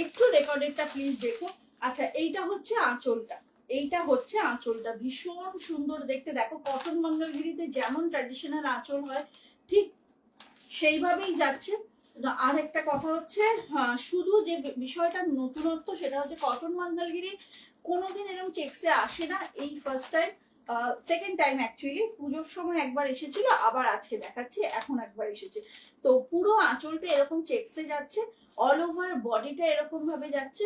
একটু রেকর্ডেডটা প্লিজ দেখো। আচ্ছা এইটা হচ্ছে আঁচলটা, এইটা হচ্ছে আঁচলটা, ভীষণ সুন্দর দেখতে। দেখো কটন মঙ্গলগিরিতে যেমন ট্র্যাডিশনাল আঁচল হয় ঠিক সেইভাবেই যাচ্ছে। আর একটা কথা হচ্ছে, শুধু যে বিষয়টা নতুনত্ব সেটা হচ্ছে কটন মঙ্গলগিরি কোনোদিন এরকম চেক্সে আসে না, এই first time, second time actually. পুজোর সময় একবার এসেছিল, আবার আজকে দেখাচ্ছি, এখন একবার এসেছে। তো পুরো আঁচলটা এরকম চেক্সে যাচ্ছে, অল ওভার বডিটা এরকম ভাবে যাচ্ছে।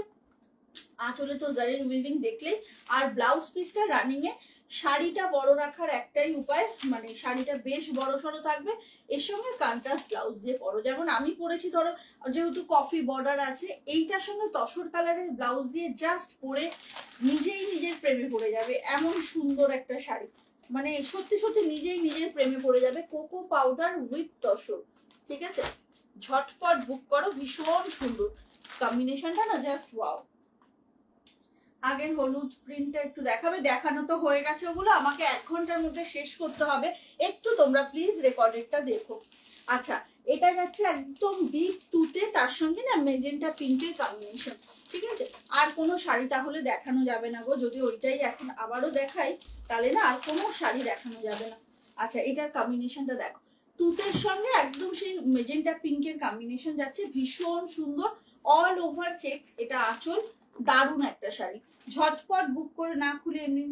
আঁচলে তো জারির উইভিং দেখলেই। আর ব্লাউজ পিসটা রানিং এ, শাড়িটা বড় রাখার একটাই উপায়, মানে শাড়িটা বেশ বড় সড়ো থাকবে, এর সঙ্গে কন্ট্রাস্ট ব্লাউজ দিয়ে পরো। যেমন আমি পরেছি, ধরো যেহেতু কফি বর্ডার আছে, এইটার সঙ্গে তসর কালারের ব্লাউজ দিয়ে জাস্ট পরে নিজেই নিজের প্রেমে পড়ে যাবে, এমন সুন্দর একটা শাড়ি, মানে সত্যি সত্যি নিজেই নিজের প্রেমে পড়ে যাবে। কোকো পাউডার উইথ তসর, ঠিক আছে, ঝটপট বুক করো, ভীষণ সুন্দর কম্বিনেশনটা না, জাস্ট ওয়াও। আগের হলুদ প্রিন্টটা একটু দেখাবে, দেখানো তো হয়ে গেছে ওগুলো, আমাকে 1 ঘন্টার মধ্যে শেষ করতে হবে, একটু তোমরা প্লিজ রেকর্ডেডটা দেখো। আচ্ছা, এটা যাচ্ছে একদম ডিপ তুতে, তার সঙ্গে না মেজেন্টা পিঙ্কের কম্বিনেশন, ঠিক আছে। আর কোনো শাড়ি তাহলে দেখানো যাবে না গো, যদি ওইটাই এখন আবারও দেখাই তাহলে না আর কোনো শাড়ি দেখানো যাবে না। আচ্ছা, এটার কম্বিনেশনটা দেখো, তুতের সঙ্গে একদম সেই মেজেন্টা পিঙ্কের কম্বিনেশন যাচ্ছে, ভীষণ সুন্দর, অল ওভার চেকস, এটা আঁচল, দারুণ একটা শাড়ি, ঝটপট বুক করে, না খুলে এমনি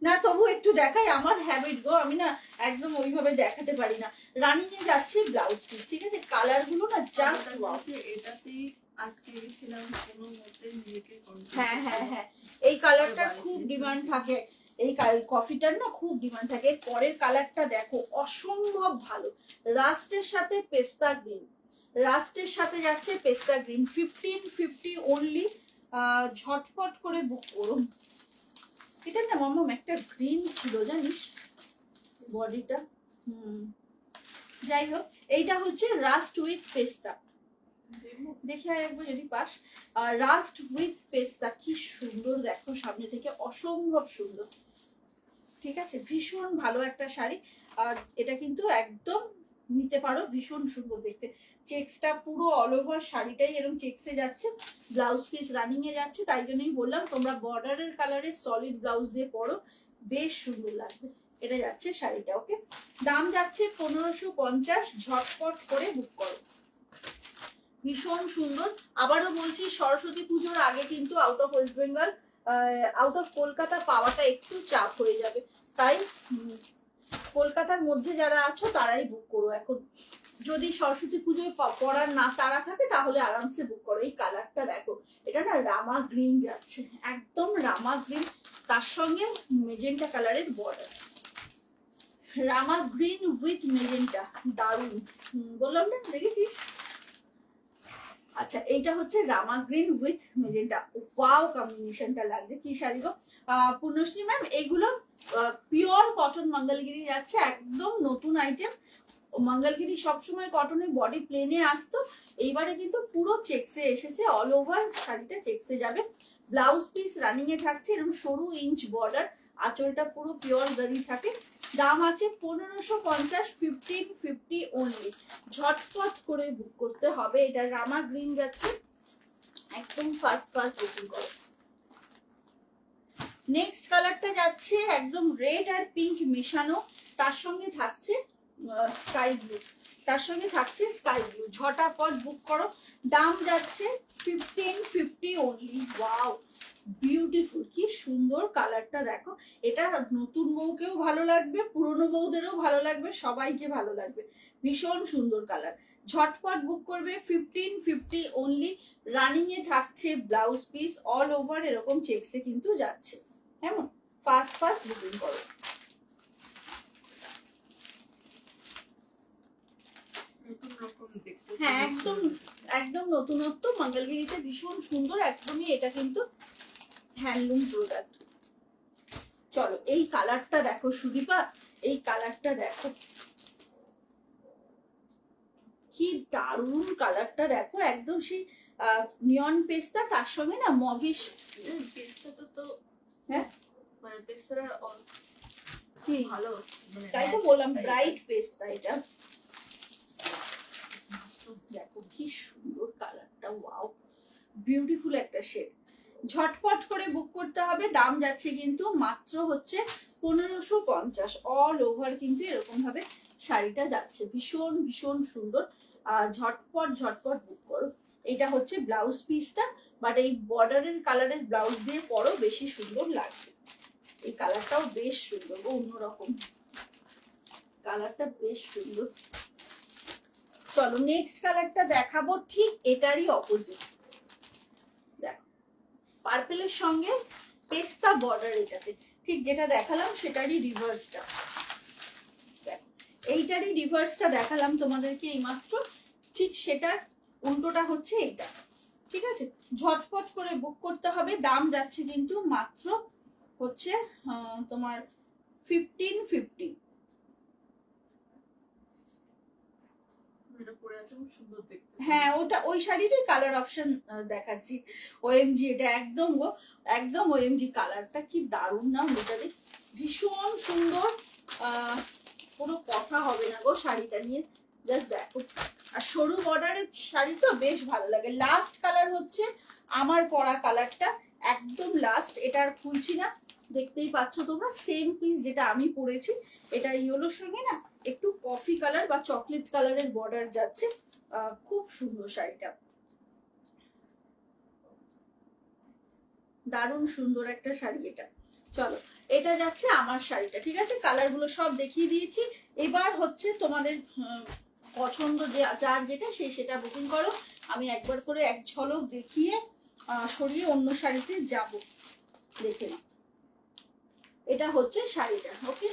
না, তবু একটু দেখাই, আমার হ্যাবিট গো, আমি না একদম ওইভাবে দেখাতে পারি না। রানিং এ যাচ্ছে ব্লাউজ পিস, ঠিক আছে, কালার গুলো না জাস্ট ওয়াও। এটাতেই আটকে গেছিলাম কোনো মতে নিজেকে। হ্যাঁ হ্যাঁ হ্যাঁ, এই কালারটার খুব ডিমান্ড থাকে, এই কফিটার না খুব ডিমান্ড থাকে। পরের কালারটা দেখো, অসম্ভব ভালো, রাস্টের সাথে পেস্তা গ্রিন, রাস্টের সাথে যাচ্ছে পেস্তা গ্রিন, 1550 অনলি, ঝটপট করে বুক করুন। এটা না মাম্মাম একটা গ্রিন ছিল জানিস বডিটা, যাই হোক, এইটা হচ্ছে রাস্ট উইথ পেস্তা, দেখে একবার যদি পাস, রাস্ট উইথ পেস্তা, কি সুন্দর দেখো সামনে থেকে, অসম্ভব সুন্দর, ঠিক আছে, ভীষণ ভালো একটা শাড়ি। আর এটা কিন্তু একদম নিতে পারো, ভীষণ সুন্দর দেখতে, চেক্সটা পুরো অল ওভার শাড়িটাই এরকম চেক্সে যাচ্ছে, ব্লাউজ পিস রানিং এ যাচ্ছে, তাই জন্যই বললাম তোমরা বর্ডারের কালারের সলিড ব্লাউজ দিয়ে পরো, বেশ সুন্দর লাগবে। এটা যাচ্ছে শাড়িটা, ওকে, দাম যাচ্ছে 1550, ঝটপট করে বুক করো, ভীষণ সুন্দর। আবারও বলছি, সরস্বতী পুজোর আগে কিন্তু out of West Bengal, out of Kolkata পাওয়াটা একটু চাপ হয়ে যাবে, তাই কলকাতার মধ্যে যারা আছো তারাই বুক করো এখন, যদি সরস্বতী পুজোয় পড়ার না তারা থাকে তাহলে আরামসে বুক করো। এই কালারটা দেখো, এটা না রামা গ্রিন যাচ্ছে, একদম রামা গ্রিন, তার সঙ্গে মেজেন্টা কালারের border, Rama green with magenta, দারুন, বললাম না, দেখেছিস। আচ্ছা, এইটা হচ্ছে রামা গ্রিন উইথ মেজেন্টা, ওয়াও কম্বিনেশনটা লাগছে, কি শাড়ি গো পূর্ণশ্রী ম্যাম, এইগুলো পিওর কটন মঙ্গলগিরি যাচ্ছে, একদম নতুন আইটেম। মঙ্গলগিরি সবসময় কটনের বডি প্লেনে আসতো, এইবারে কিন্তু পুরো চেক্সে এসেছে, অল ওভার শাড়িটা চেক্সে যাবে, ব্লাউজ পিস রানিং এ থাকছে, এরকম সরু ইঞ্চ বর্ডার, আঁচলটা পুরো পিওর জারি থাকে, দাম আছে 1550, 1550 অনলি, ঝটপট করে বুক করতে হবে। এটা রামা গ্রিন যাচ্ছে, একদম ফার্স্ট বুকিং করো। নেক্সট কালারটা যাচ্ছে একদম রেড আর পিঙ্ক মেশানো, তার সঙ্গে থাকছে স্কাই ব্লু, তার সঙ্গে থাকছে স্কাই ব্লু, ঝটাপট বুক করো, দাম যাচ্ছে 1550 অনলি, ওয়াও বিউটিফুল, কি সুন্দর কালারটা দেখো, এটা নতুন বউকেও ভালো লাগবে, পুরনো বউদেরও ভালো লাগবে, সবাইকে ভালো লাগবে, ভীষণ সুন্দর কালার, ঝটপট বুক করবে, 1550 অনলি, রানিং এ থাকছে ব্লাউজ পিস, অল ওভার এরকম চেক্সে কিন্তু যাচ্ছে, কেমন, ফাস্ট বুকিং করো। হ্যাঁ, একদম একদম নতুনত্ব, মঙ্গলগিরিতে ভীষণ সুন্দর, একদমই এটা কিন্তু হ্যান্ডলুম প্রোডাক্ট। চলো, এই কালারটা দেখো সুদীপা, এই কালারটা দেখো, কি দারুণ কালারটা দেখো, একদম সেই নিয়ন পেস্তা, তার সঙ্গে না মভিশ পেস্তাটা তো, হ্যাঁ মানে পেস্তাটা কি ভালো, তাই তো বললাম, ব্রাইট পেস্তা, এটা দেখো কি সুন্দর কালারটা, ওয়াও বিউটিফুল একটা শেড, ঝটপট করে বুক করতে হবে, দাম যাচ্ছে কিন্তু মাত্র হচ্ছে 1550, অল ওভার কিন্তু এরকম ভাবে শাড়িটা যাচ্ছে, ভীষণ ভীষণ সুন্দর, ঝটপট বুক করো। এটা হচ্ছে ব্লাউজ পিসটা, বাট এই বর্ডারের কালারের ব্লাউজ দিয়ে পরো, বেশি সুন্দর লাগবে, এই কালারটাও বেশ সুন্দর, অন্যরকম কালারটা, বেশ সুন্দর। চলো নেক্সট কালারটা দেখাবো, ঠিক এটারই অপোজিট, পার্পেলের সঙ্গে পেস্তা বর্ডার এটাতে, ঠিক যেটা দেখালাম সেটারই রিভার্সটা। এইটারই রিভার্সটা দেখালাম তোমাদেরকে এইমাত্র, ঠিক সেটা উল্টোটা হচ্ছে এইটা। ঠিক আছে, ঝটপট করে বুক করতে হবে। দাম যাচ্ছে কিন্তু মাত্র হচ্ছে তোমার 1550। হ্যাঁ, ওটা ওই শাড়িরই কালার অপশন দেখাচ্ছি। ওএমজি, এটা একদম একদম ওএমজি কালারটা কি দারুণ না ওটারে, ভীষণ সুন্দর। কোনো কথা হবে না গো শাড়িটা নিয়ে, জাস্ট দেখো। আর সরু বর্ডারের শাড়ি তো বেশ ভালো লাগে। লাস্ট কালার হচ্ছে আমার পরা কালারটা, একদম লাস্ট। এটা আর খুলছি না, দেখতেই পাচ্ছ তোমরা। সেম পিস যেটা আমি পরেছি, এটা ইয়েলোর সঙ্গে না একটু কফি কালার বা চকলেট কালারের বর্ডার যাচ্ছে। খুব সুন্দর শাড়িটা, দারুণ সুন্দর একটা শাড়ি এটা। চলো, এটা যাচ্ছে আমার শাড়িটা। ঠিক আছে, কালার গুলো সব দেখিয়ে দিয়েছি। এবার হচ্ছে তোমাদের পছন্দ যে যার যেটা সেটা বুকিং করো। আমি একবার করে এক ঝলক দেখিয়ে সরিয়ে অন্য শাড়িতে যাব। দেখে নাও, এটা হচ্ছে শাড়িটা। ওকে,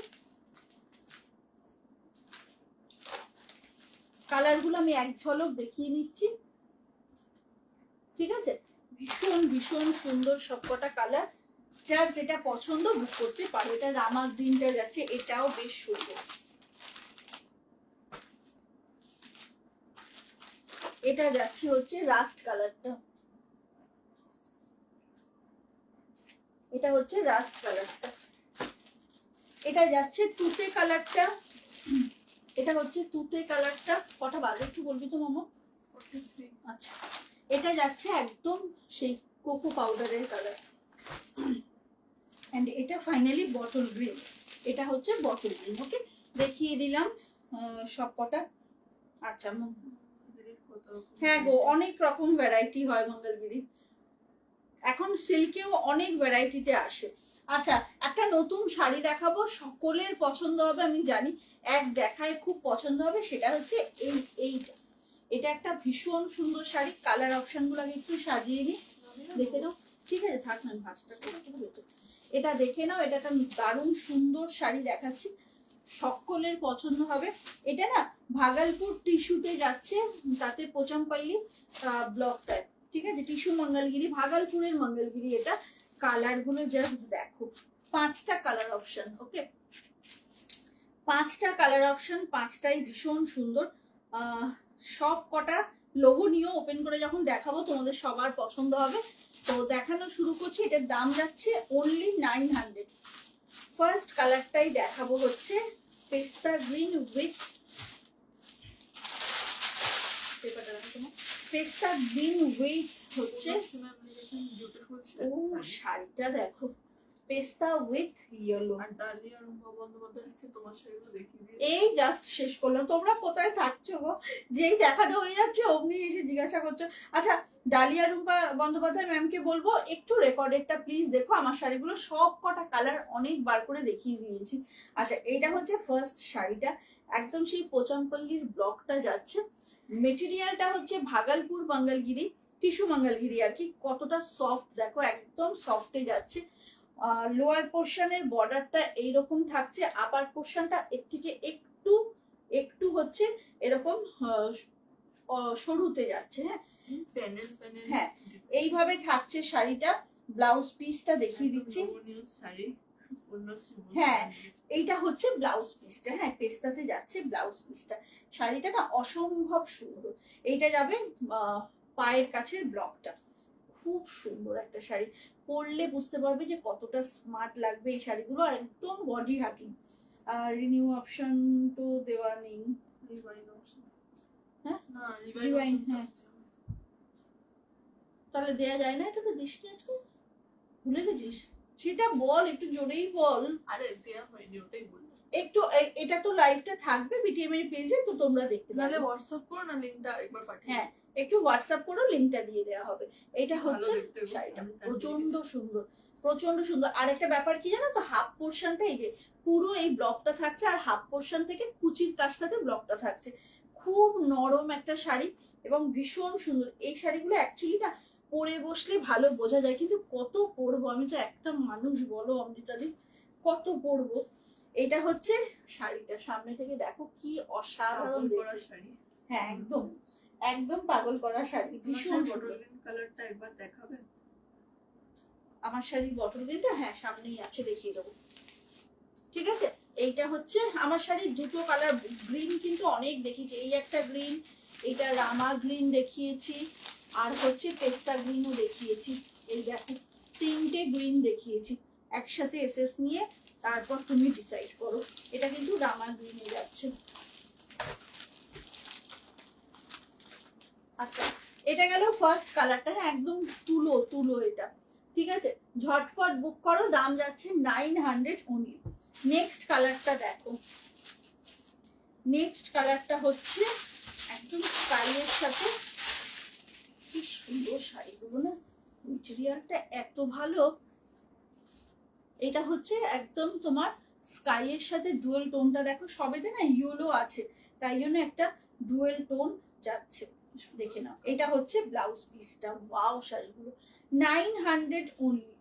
কালার গুলো আমি এক ঝলক দেখিয়ে নিচ্ছি। ঠিক আছে, ভীষণ ভীষণ সুন্দর সবকটা কালার, যার যেটা পছন্দ বুক করতে পারো। এটা রামা গ্রিনটা যাচ্ছে, এটাও বেশ সুন্দর। এটা যাচ্ছে হচ্ছে রাস্ট কালারটা, এটা হচ্ছে রাস্ট কালারটা। এটা যাচ্ছে তুতে কালারটা, এটা হচ্ছে তুতে কালারটা। কটা বাজে একটু বলবি তো মামা? 43। আচ্ছা, এটা যাচ্ছে একদম সেই কোকো পাউডারের কালার। এন্ড এটা ফাইনালি বটল গ্রিন, এটা হচ্ছে বটল গ্রিন। ওকে, দেখিয়ে দিলাম সব কটা। আচ্ছা, হ্যাঁ গো, অনেক রকম ভ্যারাইটি হয় মঙ্গলগিরি, এখন সিল্কেও অনেক ভ্যারাইটিতে আসে। আচ্ছা, একটা নতুন শাড়ি দেখাবো, সকলের পছন্দ হবে আমি জানি, এক দেখায় খুব পছন্দ হবে। সেটা হচ্ছে এইটা। এটা একটা ভীষণ সুন্দর শাড়ি। কালার অপশন গুলো একটু সাজিয়ে নি, দেখে নাও। ঠিক আছে, থাক না, ভাঁজটা এটা দেখে নাও। এটা একটা দারুণ সুন্দর শাড়ি দেখাচ্ছি, সকলের পছন্দ হবে। এটা না ভাগলপুর টিস্যুতে যাচ্ছে, তাতে পোচামপাল্লি ব্লকটায়। ঠিক আছে, টিস্যু মঙ্গলগিরি, ভাগলপুরের মঙ্গলগিরি। এটা কালার গুলো জাস্ট দেখো, 5টা কালার অপশন। ওকে, 5টা কালার অপশন, 5টাই ভীষণ সুন্দর। সব কটা লোভনীয়। ওপেন করে যখন দেখাবো তোমাদের সবার পছন্দ হবে। তো দেখানো শুরু করছি। এটার দাম যাচ্ছে অনলি 900। ফার্স্ট কালারটাই দেখাবো হচ্ছে পেস্তা গ্রিন উইথ, পেস্তা গ্রিন উইথ হচ্ছে শাড়িটা দেখো, পেস্তা উইথ ইয়েলো। আর ডালিয়া রুম্পা বন্দ্যোপাধ্যায় হচ্ছে তোমার শাড়িগুলো দেখিয়ে দিয়ে এই জাস্ট শেষ করলাম। তোমরা কোথায় থাকছো গো? যেই দেখানো হয়ে যাচ্ছে অমনি এসে জিজ্ঞাসা করছো। আচ্ছা, ডালিয়া রুম্পা বন্দ্যোপাধ্যায় ম্যামকে বলবো একটু রেকর্ডেডটা প্লিজ দেখো। আমার শাড়িগুলো সব কটা কালার অনেকবার করে দেখিয়ে দিয়েছি। আচ্ছা, এইটা হচ্ছে ফার্স্ট শাড়িটা, একদম সেই পোচামপল্লির ব্লকটা যাচ্ছে। মেটেরিয়ালটা হচ্ছে ভাগলপুর মঙ্গলগিরি, টিস্যু মঙ্গলগিরি আর কি। কতটা সফট দেখো, একদম সফটে যাচ্ছে। লোয়ার পোর্শনের বর্ডারটা এইরকম থাকছে, আপার পোর্শনটা এর থেকে একটু একটু হচ্ছে এরকম সরুতে যাচ্ছে। হ্যাঁ, হ্যাঁ, এইভাবে থাকছে শাড়িটা। ব্লাউজ পিসটা দেখিয়ে দিচ্ছি। হ্যাঁ, এইটা হচ্ছে ব্লাউজ পিসটা। হ্যাঁ, পেস্তাতে যাচ্ছে ব্লাউজ পিসটা। শাড়িটা না অসম্ভব সুন্দর। এইটা যাবে পায়ের কাছের ব্লকটা। খুব সুন্দর একটা শাড়ি, পরলে বুঝতে পারবে যে কতটা স্মার্ট লাগবে এই শাড়িগুলো। আর একদম বডি হাগিং। রিনিউ অপশন তো দেওয়া নেই। হ্যাঁ, হ্যাঁ, তাহলে দেয়া যায় না? এটা তো দৃষ্টি আজকে ভুলে গেছিস, সেটা বল, একটু জোরেই বল। আরে দেয়া হয়নি, ওটাই বল একটু। এটা তো লাইভটা থাকবে বিটিএম এর পেজে, তো তোমরা দেখতে পারবে। তাহলে হোয়াটসঅ্যাপ করো না, লিংকটা একবার পাঠিয়ে। হ্যাঁ, একটু হোয়াটসঅ্যাপ করো, লিংকটা দিয়ে দেওয়া হবে। এটা হচ্ছে শাড়িটা, প্রচন্ড সুন্দর, প্রচন্ড সুন্দর। আর একটা ব্যাপার কি জানো তো, হাফ পোর্শনটা এই যে পুরো এই ব্লকটা থাকছে, আর হাফ পোর্শন থেকে কুচির কাছটাতে ব্লকটা থাকছে। খুব নরম একটা শাড়ি এবং ভীষণ সুন্দর। এই শাড়িগুলো অ্যাকচুয়ালি না পরে বসলে ভালো বোঝা যায়, কিন্তু কত পরবো, আমি তো একটা মানুষ, বলো অমৃতাদি, কত পরবো। এটা হচ্ছে শাড়িটা, সামনে থেকে দেখো কি অসাধারণ শাড়ি। হ্যাঁ একদম একদম পাগল করা শাড়ি, ভীষণ সুন্দর। কালারটা একবার দেখাবে? আমার শাড়ির বটল গ্রিনটা হ্যাঁ সামনেই আছে, দেখিয়ে দেবো। ঠিক আছে, এইটা হচ্ছে আমার শাড়ির দুটো কালার গ্রিন কিন্তু অনেক দেখিয়েছি, এই একটা গ্রিন, এইটা রামা গ্রিন দেখিয়েছি, আর হচ্ছে পেস্তা গ্রিনও দেখিয়েছি। এই দেখো তিনটে গ্রিন দেখিয়েছি একসাথে, এসএস নিয়ে তারপর তুমি ডিসাইড করো। এটা কিন্তু রামা গ্রিনে যাচ্ছে। আচ্ছা এটা গেল ফার্স্ট কালারটা, হ্যাঁ একদম তুলো তুলো এটা। ঠিক আছে, ঝটপট বুক করো, দাম যাচ্ছে 900 অনলি। নেক্সট কালারটা দেখো, নেক্সট কালারটা হচ্ছে একদম স্কাইয়ের সাথে, কি সুন্দর শাড়িগুলো না, মেটেরিয়ালটা এত ভালো। এটা হচ্ছে একদম তোমার স্কাইয়ের সাথে ডুয়েল টোনটা দেখো, সবেতে না ইয়েলো আছে, তাই জন্য একটা ডুয়েল টোন যাচ্ছে, দেখে নাও। এটা হচ্ছে ব্লাউজ পিসটা, ওয়াও শাড়িগুলো 900 অনলি।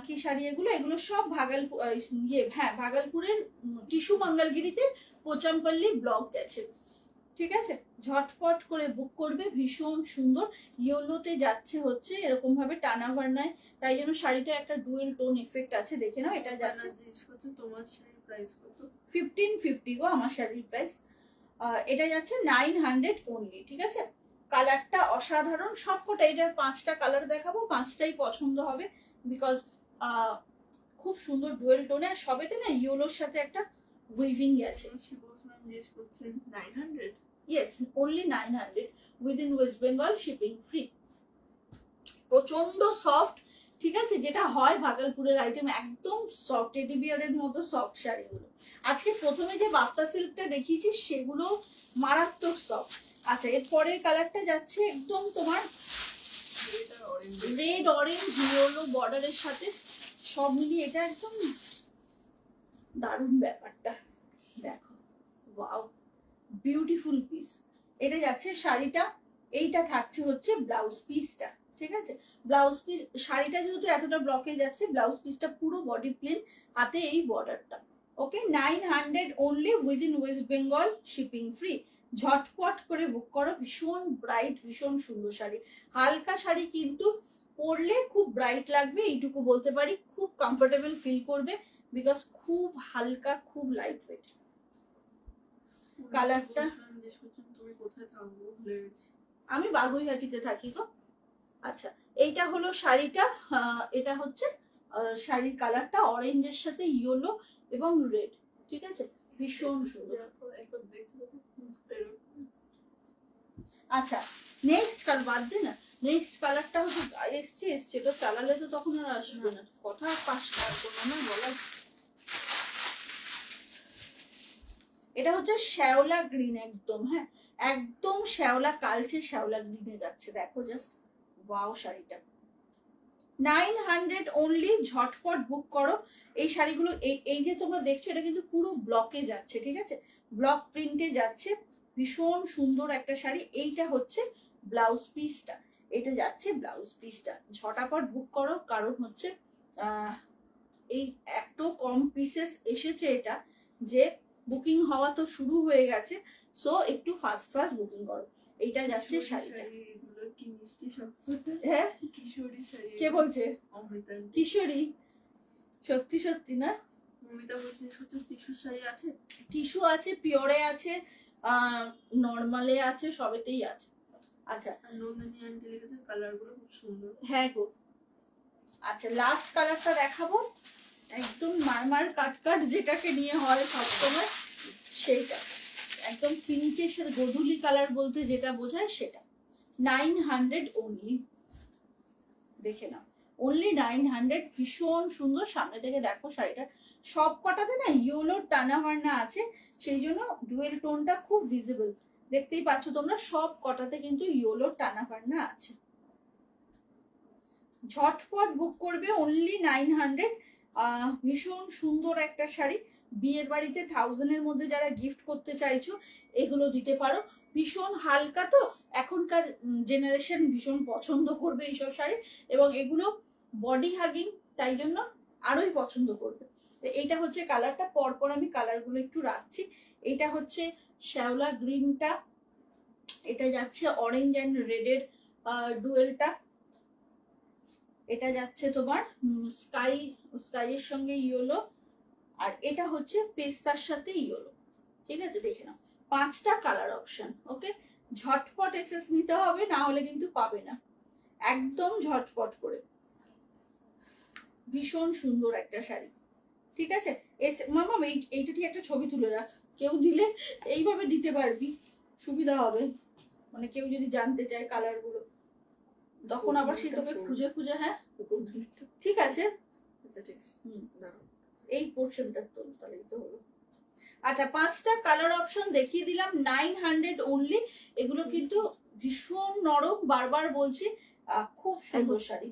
কি শাড়ি এগুলো, এগুলো সব ভাগলপুর, হ্যাঁ ভাগলপুরের টিস্যু মঙ্গলগিরিতে পোচামপল্লী ব্লক গেছে। ঠিক আছে, ঝটপট করে বুক করবে, ভীষণ সুন্দর। ইয়েলোতে যাচ্ছে হচ্ছে এরকম ভাবে টানা ভার্নায়, তাই জন্য শাড়িটা একটা ডুয়েল টোন এফেক্ট আছে, দেখে নাও। এটা যাচ্ছে তোমার শাড়ির প্রাইস কত? 1550 গো আমার শাড়ির প্রাইস। এটা যাচ্ছে 900 অনলি। ঠিক আছে, কালারটা অসাধারণ সবকটা, এটার 5টা কালার দেখাবো, 5টাই পছন্দ হবে, বিকজ খুব সুন্দর ডুয়েল টোনে, আর সবেতে না ইয়েলোর সাথে একটা উইভিং গেছে। Yes, only 900 within West Bengal, shipping free. প্রচন্ড সফট, ঠিক আছে, যেটা হয় ভাগলপুরের আইটেম, একদম সফট, টেডি বিয়ারের মতো সফট শাড়িগুলো। আজকে প্রথমে যে বাপ্তা সিল্কটা দেখিয়েছি সেগুলো মারাত্মক সফট। আচ্ছা এর পরের কালারটা যাচ্ছে একদম তোমার রেড অরেঞ্জ ইয়েলো বর্ডারের সাথে, সব মিলিয়ে এটা একদম দারুণ ব্যাপারটা, দেখো ওয়াও বিউটিফুল পিস। এটা যাচ্ছে শাড়িটা, এইটা থাকছে হচ্ছে ব্লাউজ পিসটা। ঠিক আছে, ব্লাউজ পিস, শাড়িটা যেহেতু এতটা ব্লকে যাচ্ছে, ব্লাউজ পিসটা পুরো বডি প্লেন, হাতে এই বর্ডারটা। ওকে, 900 only within West Bengal, shipping free. ঝটপট করে বুক করো, ভীষণ ব্রাইট, ভীষণ সুন্দর শাড়ি, হালকা শাড়ি কিন্তু পরলে খুব ব্রাইট লাগবে, এইটুকু বলতে পারি, খুব কমফোর্টেবল ফিল করবে, বিকজ খুব হালকা, খুব লাইট ওয়েট। কালারটা, তুমি কোথায় থাকবো ভুলে গেছি, আমি বাগুইহাটিতে থাকি গো। আচ্ছা এইটা হলো শাড়িটা, এটা হচ্ছে শাড়ির কালারটা অরেঞ্জের সাথে ইয়েলো এবং রেড। ঠিক আছে, ভীষণ সুন্দর। আচ্ছা নেক্সট কালার বাদ দে না, নেক্সট কালারটা হচ্ছে এসছে, এটা চালালে তো তখন আর আসবে না, কথা পাস করবো না বলা। এটা হচ্ছে শ্যাওলা গ্রিন, একদম হ্যাঁ একদম শ্যাওলা, কালচে শ্যাওলা গ্রিনে যাচ্ছে, দেখো জাস্ট ওয়াও শাড়িটা 900 অনলি। ঝটপট বুক করো এই শাড়িগুলো। এই যে তোমরা দেখছো এটা কিন্তু পুরো ব্লকে যাচ্ছে, ঠিক আছে, ব্লক প্রিন্টে যাচ্ছে, ভীষণ সুন্দর একটা শাড়ি। এইটা হচ্ছে ব্লাউজ পিসটা, এটা যাচ্ছে ব্লাউজ পিসটা। ঝটাপট বুক করো, কারণ হচ্ছে এই এত কম পিসেস এসেছে এটা, যে বুকিং হওয়া তো শুরু হয়ে গেছে, সো একটু ফাস্ট ফাস্ট বুকিং করো। এইটা যাচ্ছে শাড়িটা, কি মিষ্টি সব। হ্যাঁ কিশোরী শাড়ি, কে বলছে? অমৃতা কিশোরী, সত্যি সত্যি না? অমৃতা বলছে টিস্যু শাড়ি আছে, টিস্যু আছে, পিওরে আছে, নরমালে আছে, সবেতেই আছে। আচ্ছা নন্দিনী আন্টি লিখেছে কালার গুলো খুব সুন্দর। হ্যাঁ গো। আচ্ছা লাস্ট কালারটা দেখাবো, একদম মারমার কাটকাট যেটাকে নিয়ে হয় সবসময়, সেইটা একদম পিঙ্কের সাথে গোধূলি কালার বলতে যেটা বোঝায় সেটা। 900 অনলি, দেখে নাও, অনলি 900। ভীষণ সুন্দর, সামনে থেকে দেখো শাড়িটা, সব কটাতে না ইয়েলো টানা মারনা আছে, সেই জন্য ডুয়েল টোনটা খুব ভিজিবল, দেখতেই পাচ্ছ তোমরা, সব কটাতে কিন্তু ইয়েলো টানা মারনা আছে। ঝটপট বুক করবে, অনলি 900। ভীষণ সুন্দর একটা শাড়ি, বিয়ের বাড়িতে 1000-এর মধ্যে যারা গিফট করতে চাইছো এগুলো দিতে পারো। ভীষণ হালকা তো, এখন এখনকার জেনারেশন ভীষণ পছন্দ করবে এইসব শাড়ি, এবং এগুলো বডি হাগিং, তাই জন্য আরোই পছন্দ করবে। তো এইটা হচ্ছে কালারটা, পরপর আমি কালারগুলো একটু রাখছি। এইটা হচ্ছে শ্যাওলা গ্রিনটা, এটা যাচ্ছে অরেঞ্জ অ্যান্ড রেডের ডুয়েলটা, এটা যাচ্ছে তোমার স্কাইয়ের সঙ্গে ইয়েলো, আর এটা হচ্ছে পেস্তার সাথে ইয়েলো। ঠিক আছে, দেখে নাও 5টা কালার অপশন। ওকে, ঝটপট এসএস নিতে হবে, না হলে কিন্তু পাবে না, একদম ঝটপট করে। ভীষণ সুন্দর একটা শাড়ি। ঠিক আছে, মামা এইটা ঠিক একটা ছবি তুলে রাখ, কেউ দিলে এইভাবে দিতে পারবি, সুবিধা হবে, মানে কেউ যদি জানতে চায় কালার গুলো, তখন আবার সে তোকে খুঁজে খুঁজে। হ্যাঁ ঠিক আছে, এই পোর্শনটা তো তাহলে তো হলো। আচ্ছা, 5টা কালার অপশন দেখিয়ে দিলাম, 900 অনলি। এগুলো কিন্তু ভীষণ নরম, বারবার বলছি, খুব সুন্দর শাড়ি।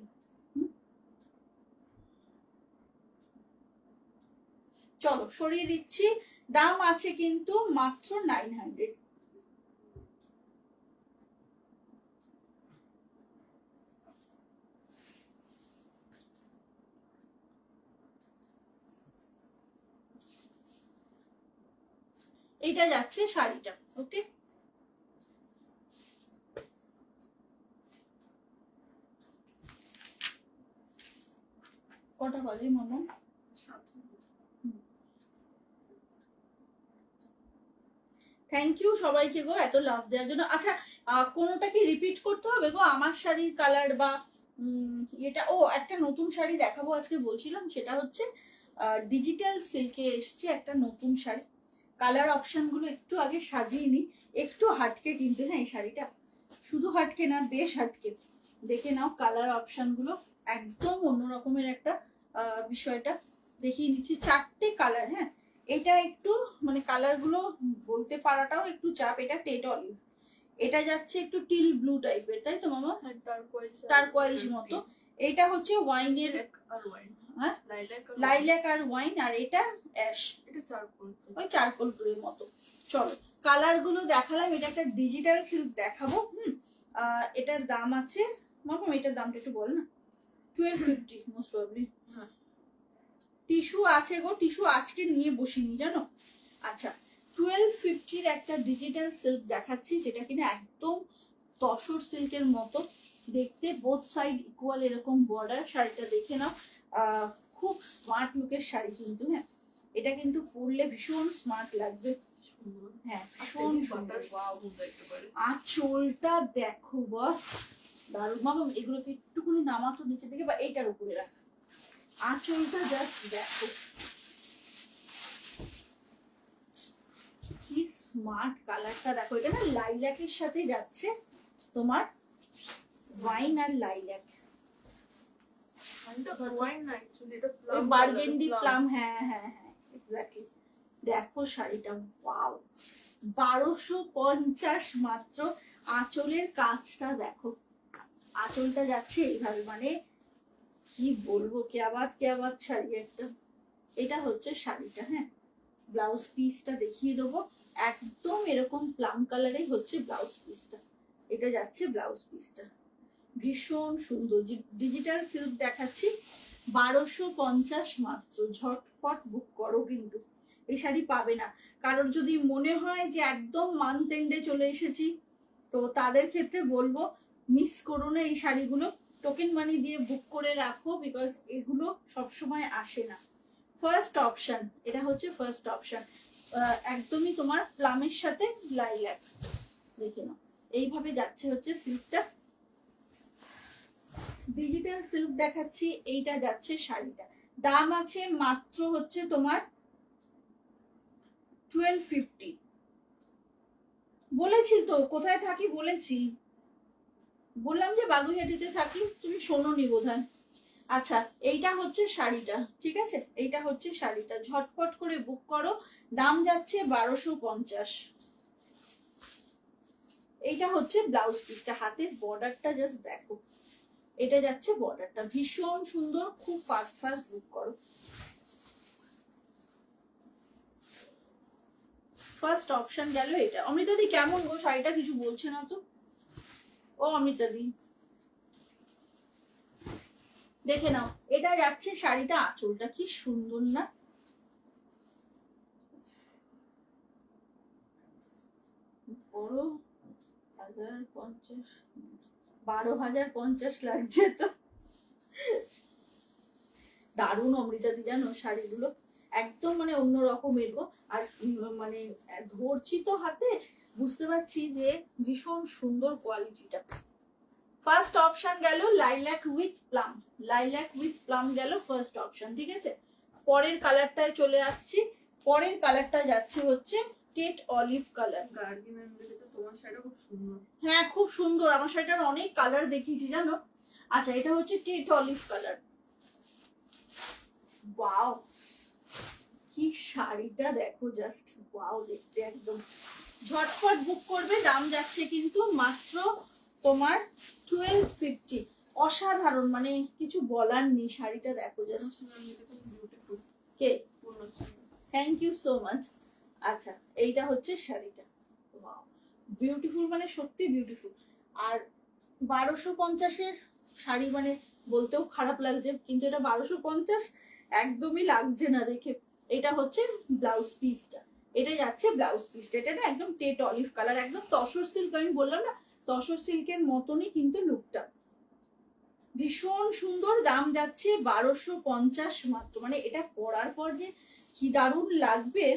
চলো সরিয়ে দিচ্ছি, দাম আছে কিন্তু মাত্র 900। এটা যাচ্ছে শাড়িটা। ওকে, কটা বাজে মামা? থ্যাংক ইউ সবাইকে গো এত লাভ দেওয়ার জন্য। আচ্ছা, কোনোটা কি রিপিট করতে হবে গো? আমার শাড়ির কালার বা এটা, ও একটা নতুন শাড়ি দেখাবো আজকে বলছিলাম, সেটা হচ্ছে ডিজিটাল সিল্কে এসছে একটা নতুন শাড়ি। কালার অপশন গুলো একটু আগে সাজিয়ে নি, একটু হাটকে কিন্তু, হ্যাঁ এই শাড়িটা শুধু হাটকে না, বেশ হাটকে। দেখে নাও কালার অপশন গুলো, একদম অন্যরকমের একটা বিষয়টা দেখিয়ে নিচ্ছি। 4টে কালার, হ্যাঁ এটা একটু মানে কালার গুলো বলতে পারাটাও একটু চাপ। এটা টেট অলিভ, এটা যাচ্ছে একটু টিল ব্লু টাইপের, তাই তো মামা? টারকোয়াইজ মতো। এটা হচ্ছে ওয়াইনের, হ্যাঁ লাইল্যাক আর ওয়াইন, আর এটা অ্যাশ, এটা চারকোল, ওই চারকোল ব্লুর মতো। চলো কালার গুলো দেখালাম, এটা একটা ডিজিটাল সিল্ক দেখাবো। এটার দাম আছে মামা, এটার দামটা একটু বল না। 1250 মোস্ট প্রবাবলি। টিস্যু আছে গো, টিস্যু আজকে নিয়ে বসিনি জানো। আচ্ছা, 1250 একটা ডিজিটাল সিল্ক দেখাচ্ছি, যেটা কিনা একদম তসর সিল্কের মতো দেখতে, বোথ সাইড ইকুয়াল এরকম বর্ডার। শাড়িটা দেখে নাও, খুব স্মার্ট লুকের শাড়ি কিন্তু, হ্যাঁ এটা কিন্তু পরলে ভীষণ স্মার্ট লাগবে। হ্যাঁ ভীষণ সুন্দর। আঁচলটা দেখো বস, দারুণ। মামা এগুলোকে একটুখানি নামাতো নিচে থেকে, বা এইটার উপরে রাখ, আঁচলটা জাস্ট দেখো কি স্মার্ট। কালারটা দেখো, এটা না লাইল্যাকের সাথে যাচ্ছে তোমার, ওয়াইন আর লাইল্যাক, বার্গেন্ডি প্লাম। হ্যাঁ হ্যাঁ হ্যাঁ এক্স্যাক্টলি। দেখো শাড়িটা, ওয়াও, 1250 মাত্র। আঁচলের কাজটা দেখো, আঁচলটা যাচ্ছে এইভাবে, মানে কি বলবো, কেয়াবাত শাড়ি একটা। এটা হচ্ছে শাড়িটা, হ্যাঁ ব্লাউজ পিসটা দেখিয়ে দেবো, একদম এরকম প্লাম কালারেই হচ্ছে ব্লাউজ পিসটা। এটা যাচ্ছে ব্লাউজ পিসটা, ভীষণ সুন্দর। ডিজিটাল সিল্ক দেখাচ্ছি, 1250 মাত্র। ঝটপট বুক করো, কিন্তু এই শাড়ি পাবে না। কারোর যদি মনে হয় যে একদম মান্থ এন্ডে চলে এসেছি, তো তাদের ক্ষেত্রে বলবো মিস করো না এই শাড়িগুলো, টোকেন মানি দিয়ে বুক করে রাখো, বিকজ এগুলো সবসময় আসে না। ফার্স্ট অপশন, এটা হচ্ছে ফার্স্ট অপশন, একদমই তোমার প্লামের সাথে লাইল্যাক। দেখে নাও এইভাবে যাচ্ছে হচ্ছে সিল্কটা। ডিজিটাল সিল্ক দেখাচ্ছি, এইটা যাচ্ছে শাড়িটা, দাম আছে মাত্র হচ্ছে তোমার 1250। বলেছি তো কোথায় থাকি, বললাম যে বাগুইহাটিতে থাকি, তুমি শোনোনি বোধহয়। আচ্ছা, এইটা হচ্ছে শাড়িটা, ঠিক আছে এইটা হচ্ছে শাড়িটা, ঝটপট করে বুক করো, দাম যাচ্ছে 1250। এইটা হচ্ছে ব্লাউজ পিসটা, হাতের বর্ডারটা জাস্ট দেখো, এটা যাচ্ছে বর্ডারটা, ভীষণ সুন্দর, খুব ফাস্ট বুক করো। ফার্স্ট অপশন গেল এটা। অমৃতাদি কেমন গো শাড়িটা, কিছু বলছে না তো? ও অমিতা দি দেখে নাও, এটা যাচ্ছে শাড়িটা, আঁচলটা কি সুন্দর না, বড় 1050 12,050 লাগছে তো। দারুণ অমৃতাদি জানো শাড়িগুলো, একদম মানে অন্যরকমের গো। আর মানে ধরছি তো হাতে, বুঝতে পারছি যে ভীষণ সুন্দর কোয়ালিটিটা। ফার্স্ট অপশন গেল lilac with plum, lilac with plum গেল ফার্স্ট অপশন, ঠিক আছে। পরের কালারটায় চলে আসছি, পরের কালারটা যাচ্ছে হচ্ছে TET olive colour. Gargi ma'am দেখেছো তোমার শাড়িটা খুব সুন্দর। হ্যাঁ খুব সুন্দর, আমার শাড়িটার অনেক কালার দেখিয়েছি জানো। আচ্ছা এটা হচ্ছে টেট অলিভ কালার। ওয়াও কি শাড়িটা দেখো, জাস্ট ওয়াও দেখতে একদম। ঝটপট বুক করবে, দাম যাচ্ছে কিন্তু মাত্র তোমার 1250। অসাধারণ, মানে কিছু বলার নেই, শাড়িটা দেখো জাস্ট। কে? Thank you so much. আচ্ছা এইটা হচ্ছে শাড়িটা, ওয়াও বিউটিফুল, মানে সত্যি বিউটিফুল। আর 1250-এর শাড়ি মানে বলতেও খারাপ লাগছে, কিন্তু এটা 1250 একদমই লাগছে না দেখে। এটা হচ্ছে ব্লাউজ পিসটা, এটা যাচ্ছে ব্লাউজ পিসটা। এটা না একদম টেট অলিভ কালার, একদম তসর সিল্ক, আমি বললাম না তসর সিল্কের মতনই কিন্তু লুকটা, ভীষণ সুন্দর। দাম যাচ্ছে 1250 মাত্র, মানে এটা পরার পর যে কি দারুণ লাগবে।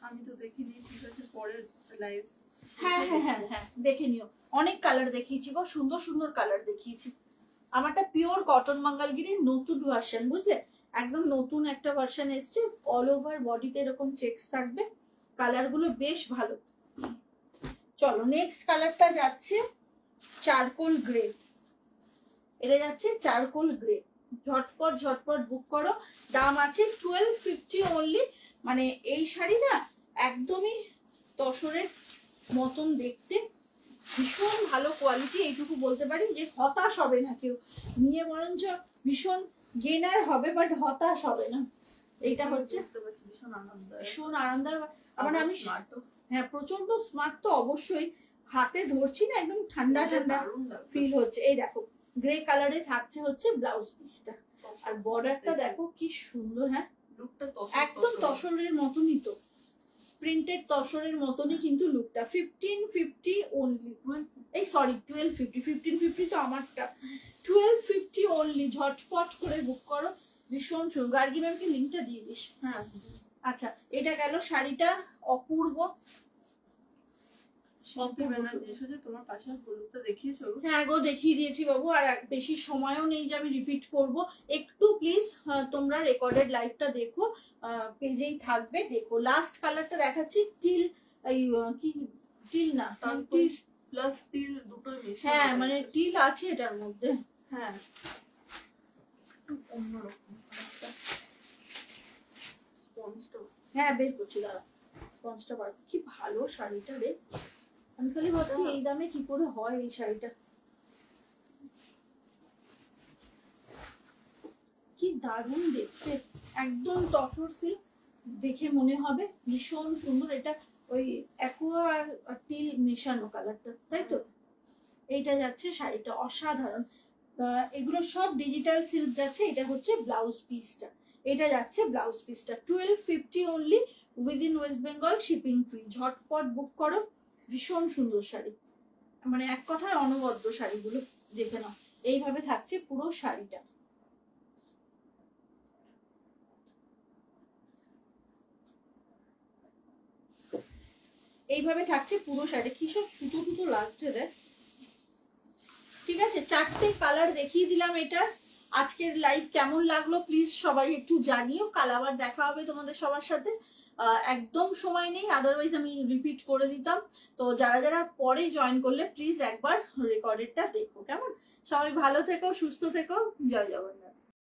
আমি তো দেখিনি, ঠিক আছে পরে লাইভ। হ্যাঁ হ্যাঁ হ্যাঁ হ্যাঁ দেখে নিও, অনেক কালার দেখিয়েছি গো, সুন্দর সুন্দর কালার দেখিয়েছি। আমারটা পিওর কটন মঙ্গলগিরির নতুন ভার্সন, বুঝলে, একদম নতুন একটা ভার্সন এসছে। অল ওভার বডিতে এরকম চেকস থাকবে, কালার গুলো বেশ ভালো। চলো নেক্সট কালারটা যাচ্ছে চারকোল গ্রে, এটা যাচ্ছে চারকোল গ্রে। ঝটপট ঝটপট বুক করো, দাম আছে 1250 অনলি। মানে এই শাড়ি না একদমই তসরের মতন দেখতে, ভীষণ ভালো কোয়ালিটি, এইটুকু বলতে পারি যে হতাশ হবে না কেউ নিয়ে, বরঞ্চ ভীষণ গেনার হবে, বাট হতাশ হবে না। এইটা হচ্ছে ভীষণ আনন্দ, ভীষণ আনন্দ। মানে আমি হ্যাঁ প্রচন্ড স্মার্ট তো অবশ্যই, হাতে ধরছি না, একদম ঠান্ডা ঠান্ডা ফিল হচ্ছে। এই দেখো গ্রে কালারে থাকছে হচ্ছে ব্লাউজ পিসটা, আর বর্ডারটা দেখো কি সুন্দর। হ্যাঁ লুকটা একদম তসরের মতনই তো, প্রিন্টেড তসরের মতনই কিন্তু লুকটা। 1550 অনলি, এই সরি 1250, 1550 তো আমারটা, 1250 অনলি। ঝটপট করে বুক করো, ভীষণ সুন্দর। গার্গি ম্যামকে লিঙ্কটা দিয়ে দিস। হ্যাঁ আচ্ছা এটা গেল শাড়িটা, অপূর্ব। তোমার পাশের হলুদটা দেখিয়েছো? হ্যাঁ গো দেখিয়ে দিয়েছি বাবু, আর বেশি সময়ও নেই যে আমি রিপিট করব। একটু প্লিজ তোমরা রেকর্ডেড লাইভটা দেখো, পেজেই থাকবে, দেখো। লাস্ট কালারটা দেখাচ্ছি, টিল, এই কি টিল না, প্লাস টিল দুটোই মিশে। হ্যাঁ মানে টিল আছে এটার মধ্যে। হ্যাঁ অন্যরকম। হ্যাঁ বের করছি, দাঁড়া স্পঞ্জটা বার। কি ভালো শাড়িটা রে, আমি খালি ভাবছি এই দামে কি করে হয় এই শাড়িটা, কি দারুণ দেখতে, একদম তসর সিল্ক দেখে মনে হবে, ভীষণ সুন্দর। এটা ওই অ্যাকোয়া আর টিল মেশানো কালারটা, তাই তো। এইটা যাচ্ছে শাড়িটা, অসাধারণ। এগুলো সব ডিজিটাল সিল্ক যাচ্ছে। এটা হচ্ছে ব্লাউজ পিসটা, এটা যাচ্ছে ব্লাউজ পিসটা 1250 only, within West Bengal, shipping free. ঝটপট বুক করো, ভীষণ সুন্দর শাড়ি, মানে এক কথায় অনবদ্য শাড়িগুলো। দেখে নাও এইভাবে থাকছে পুরো শাড়িটা। এইভাবে থাকছে পুরো শাড়ি। কি সব সুতো টুতো লাগছে রে। ঠিক আছে চারটে কালার দেখিয়ে দিলাম। এটা আজকের লাইভ কেমন লাগলো প্লিজ সবাই একটু জানিও। কাল আবার দেখা হবে তোমাদের সবার সাথে, একদম সময় নেই, আদারওয়াইজ আমি রিপিট করে দিতাম। তো যারা যারা পরে জয়েন করলে প্লিজ একবার রেকর্ডেডটা দেখো, কেমন। সবাই ভালো থেকো, সুস্থ থেকো, জয় জগন্নাথ।